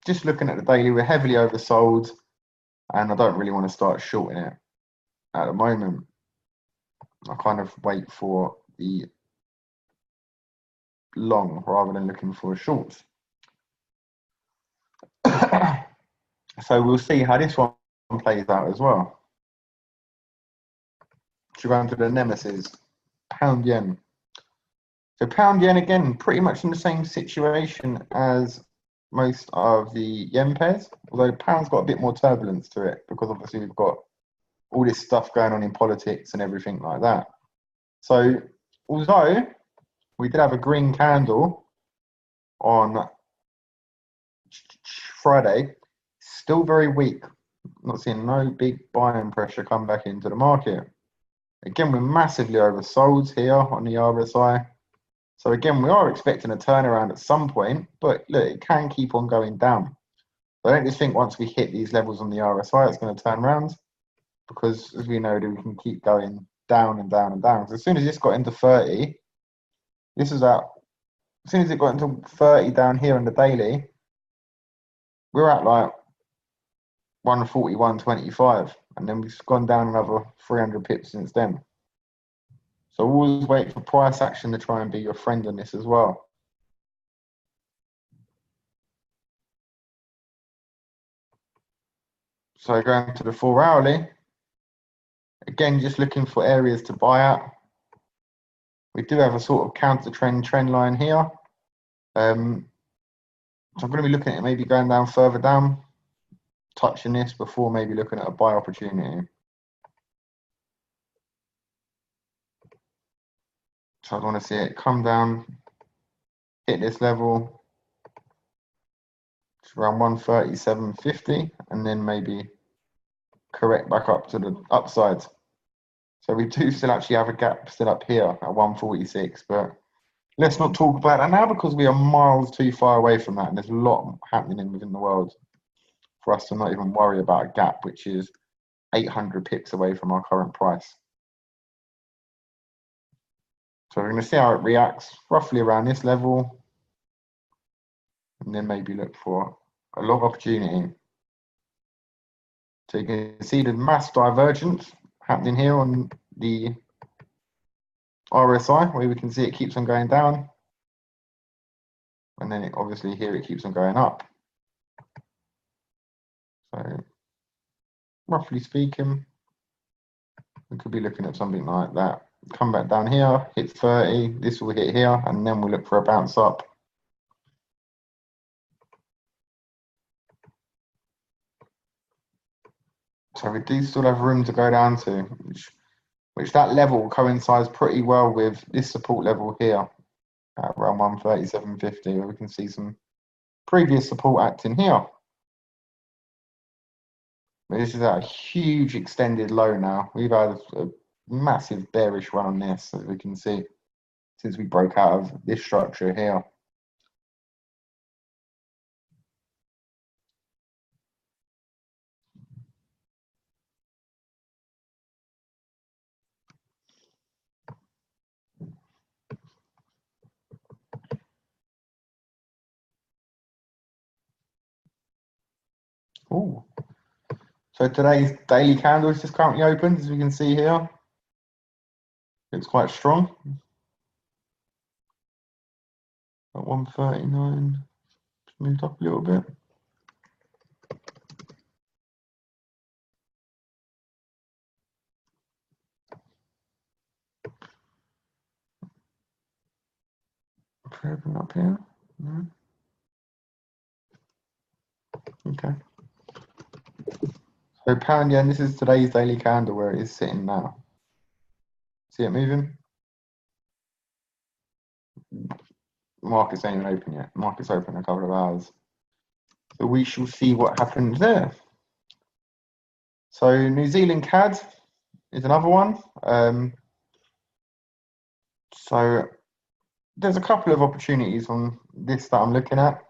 just looking at the daily, we're heavily oversold, and I don't really want to start shorting it at the moment. I kind of wait for the long rather than looking for a short. So we'll see how this one plays out as well. Should we go into the nemesis, pound yen. So pound yen, again, pretty much in the same situation as most of the yen pairs, although pound's got a bit more turbulence to it because obviously we've got all this stuff going on in politics and everything like that. So although we did have a green candle on Friday, still very weak. Not seeing no big buying pressure come back into the market. Again, we're massively oversold here on the RSI. So again, we are expecting a turnaround at some point, but look, it can keep on going down. So I don't just think once we hit these levels on the RSI, it's going to turn around, because as we know, we can keep going down and down and down. So as soon as this got into 30, this is out. As soon as it got into 30 down here in the daily, we're at like 141.25, and then we've gone down another 300 pips since then. So always wait for price action to try and be your friend on this as well. So going to the 4-hourly, again, just looking for areas to buy at. We do have a sort of counter trend line here. So I'm going to be looking at maybe going down further down, touching this before maybe looking at a buy opportunity. So I want to see it come down, hit this level, it's around 137.50, and then maybe correct back up to the upside. So we do still actually have a gap still up here at 146, but let's not talk about that now because we are miles too far away from that, and there's a lot happening within the world for us to not even worry about a gap which is 800 pips away from our current price. So we're going to see how it reacts roughly around this level, and then maybe look for a long opportunity. So you can see the mass divergence happening here on the RSI, where we can see it keeps on going down, and then obviously here it keeps on going up. So roughly speaking, we could be looking at something like that. Come back down here, hit 30, this will hit here, and then we'll look for a bounce up. So we do still have room to go down to, which that level coincides pretty well with this support level here at around 137.50, where we can see some previous support acting here. But this is at a huge extended low now. We've had a massive bearish run on this, as we can see, since we broke out of this structure here. Ooh. So today's daily candle is just currently opened, as we can see here. It's quite strong. At 139, just moved up a little bit. Open up here. Okay. So pound yen, this is today's daily candle where it is sitting now. See it moving? Market's ain't even open yet. Market's open in a couple of hours. So we shall see what happens there. So New Zealand CAD is another one. So there's a couple of opportunities on this that I'm looking at.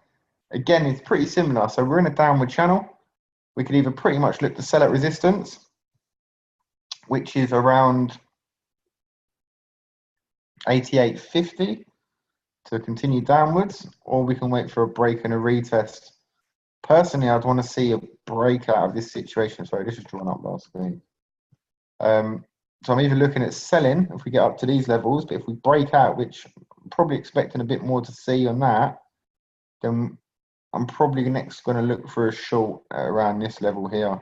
Again, it's pretty similar. So we're in a downward channel. We could either pretty much look to sell at resistance, which is around 88.50 to continue downwards, or we can wait for a break and a retest. Personally, I'd want to see a break out of this situation. Sorry, this is drawn up last screen. So I'm either looking at selling if we get up to these levels, but if we break out, which I'm probably expecting a bit more to see on that, then I'm probably next going to look for a short around this level here.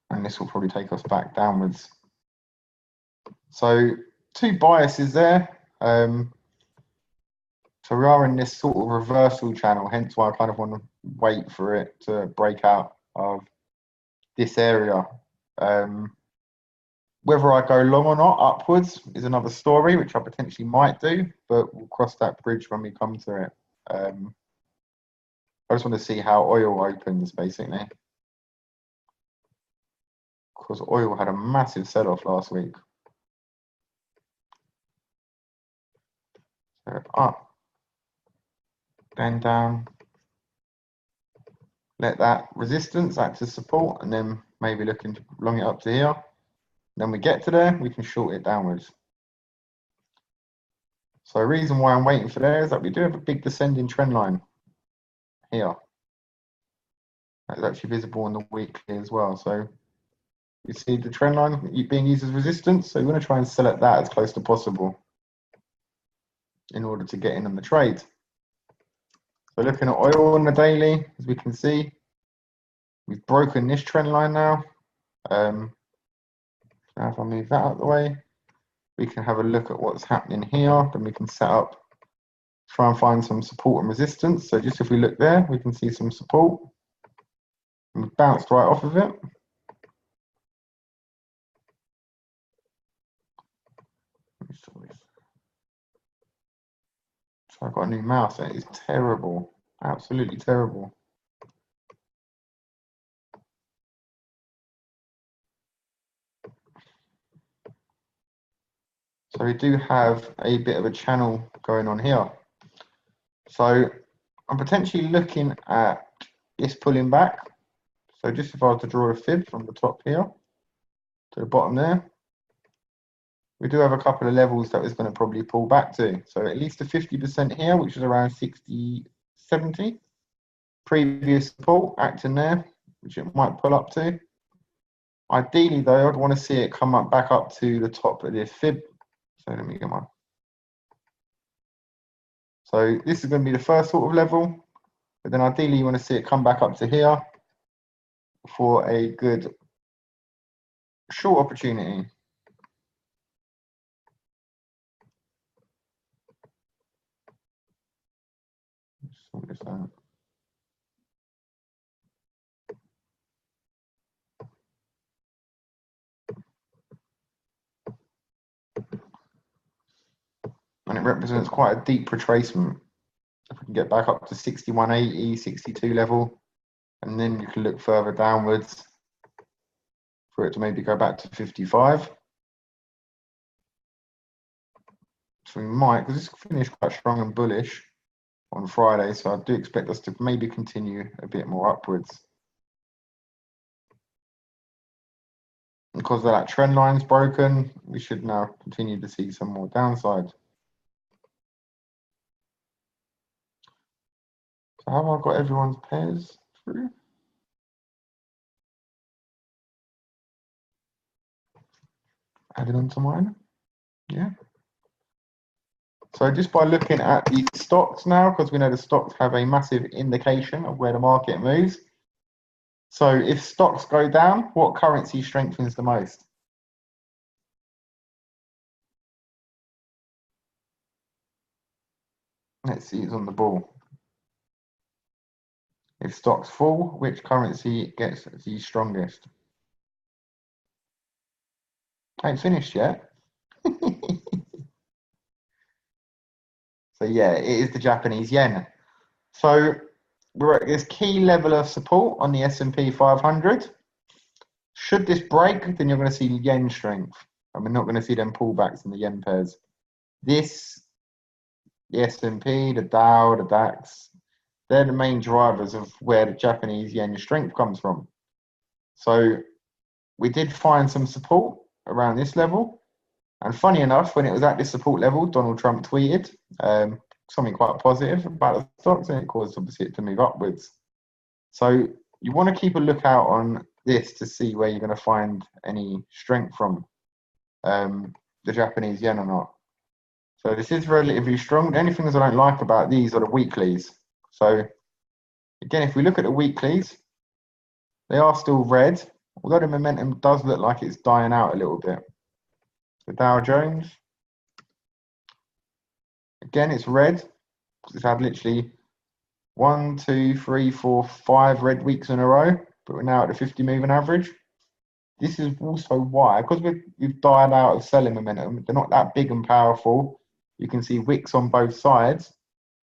And this will probably take us back downwards. So two biases there. So we are in this sort of reversal channel, hence why I kind of want to wait for it to break out of this area. Whether I go long or not upwards is another story, which I potentially might do, but we'll cross that bridge when we come to it. I just want to see how oil opens, basically. Because oil had a massive sell-off last week. So up, then down. Let that resistance act as support, and then maybe looking to long it up to here. Then we get to there, we can short it downwards. So the reason why I'm waiting for there is that we do have a big descending trend line here. That's actually visible on the weekly as well. So you see the trend line being used as resistance. So we're going to try and select that as close to possible in order to get in on the trade. So looking at oil on the daily, as we can see, we've broken this trend line now. Now if I move that out of the way, we can have a look at what's happening here. Then we can set up, try and find some support and resistance. So just if we look there, we can see some support. And we bounced right off of it. So I've got a new mouse. It is terrible, absolutely terrible. So we do have a bit of a channel going on here. So I'm potentially looking at this pulling back. So just if I was to draw a fib from the top here to the bottom there, we do have a couple of levels that it's going to probably pull back to. So at least a 50% here, which is around 60, 70. Previous support acting there, which it might pull up to. Ideally though, I'd want to see it come up back up to the top of this fib. So let me get my. So this is going to be the first sort of level, but then ideally you want to see it come back up to here for a good short opportunity. Sort this out. And it represents quite a deep retracement. If we can get back up to 61.80, 62 level, and then you can look further downwards for it to maybe go back to 55. So we might, because this finished quite strong and bullish on Friday, so I do expect us to maybe continue a bit more upwards. Because that trend line's broken, we should now continue to see some more downside. So have I got everyone's pairs through? Added onto mine? Yeah. So just by looking at the stocks now, because we know the stocks have a massive indication of where the market moves. So if stocks go down, what currency strengthens the most? Let's see who's on the ball. If stocks fall, which currency gets the strongest? Ain't finished yet. So yeah, it is the Japanese yen. So we're at this key level of support on the S&P 500. Should this break, then you're going to see yen strength, and we're not going to see them pullbacks in the yen pairs. This, the S&P, the Dow, the DAX, they're the main drivers of where the Japanese yen strength comes from. So we did find some support around this level. And funny enough, when it was at this support level, Donald Trump tweeted something quite positive about the stocks, and it caused obviously it to move upwards. So you want to keep a lookout on this to see where you're going to find any strength from the Japanese yen or not. So this is relatively strong. The only things I don't like about these are the weeklies. So again, if we look at the weeklies, they are still red, although the momentum does look like it's dying out a little bit. The Dow Jones, again, it's red. It's had literally 1, 2, 3, 4, 5 red weeks in a row, but we're now at the 50 moving average. This is also why, because we've died out of selling momentum, they're not that big and powerful. You can see wicks on both sides,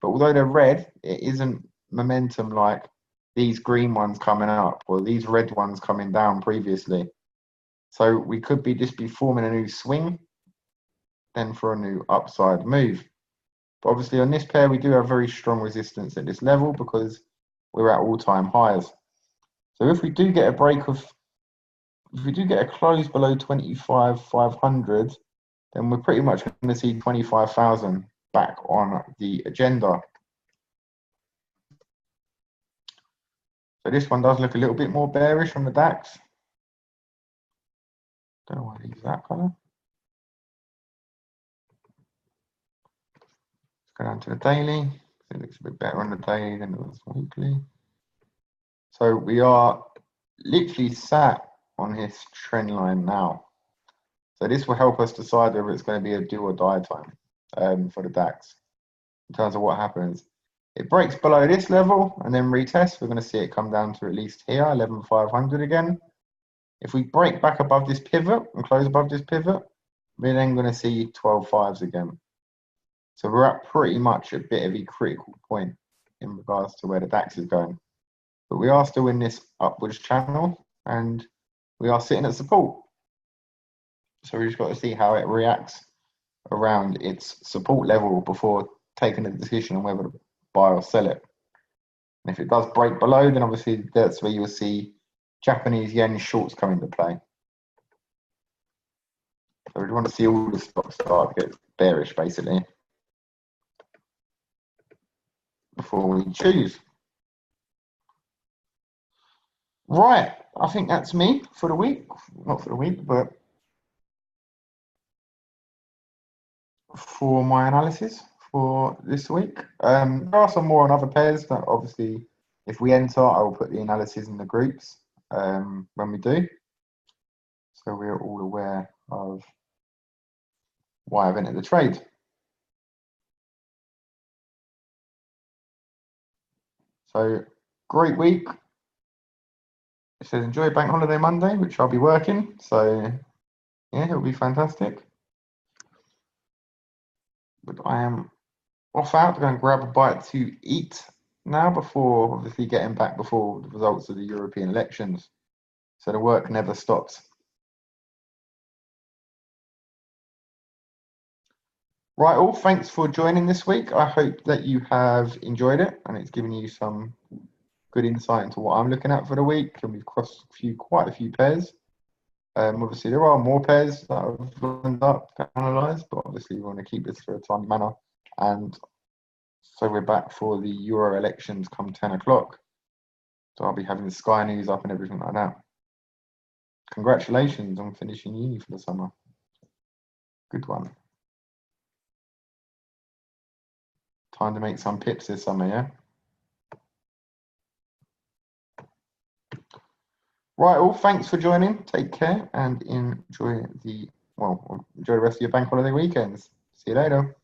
but although they're red, it isn't momentum like these green ones coming up or these red ones coming down previously. So we could just be forming a new swing, then for a new upside move. But obviously on this pair, we do have very strong resistance at this level because we're at all-time highs. So if we do get a close below 25,500, then we're pretty much going to see 25,000 back on the agenda. So this one does look a little bit more bearish on the DAX. Don't know why I use that color. Let's go down to the daily. It looks a bit better on the daily than it was weekly. So we are literally sat on his trend line now. So this will help us decide whether it's going to be a do or die time for the DAX in terms of what happens. It breaks below this level and then retests. We're going to see it come down to at least here, 11,500 again. If we break back above this pivot and close above this pivot, we're then going to see 12.5s again. So we're at pretty much a bit of a critical point in regards to where the DAX is going. But we are still in this upwards channel and we are sitting at support. So we just got to see how it reacts around its support level before taking a decision on whether to buy or sell it. And if it does break below, then obviously that's where you will see Japanese yen shorts come into play. So we want to see all the stocks start to get bearish basically before we choose. Right, I think that's me for the week. Not for the week, but for my analysis for this week. There are some more on other pairs that obviously if we enter, I will put the analysis in the groups when we do. So we're all aware of why I've entered the trade. So great week. It says enjoy Bank Holiday Monday, which I'll be working. So yeah, it'll be fantastic. But I am off out to go and grab a bite to eat now before obviously getting back before the results of the European elections. So the work never stops. Right, all, thanks for joining this week. I hope that you have enjoyed it and it's given you some good insight into what I'm looking at for the week. And we've crossed quite a few pairs. Obviously, there are more pairs that I've lined up to analyse, but obviously we want to keep this for a timely manner. And so we're back for the Euro elections come 10 o'clock. So I'll be having the Sky News up and everything like that. Congratulations on finishing uni for the summer. Good one. Time to make some pips this summer, yeah? Right, all, thanks for joining. Take care and enjoy the rest of your bank holiday weekends. See you later.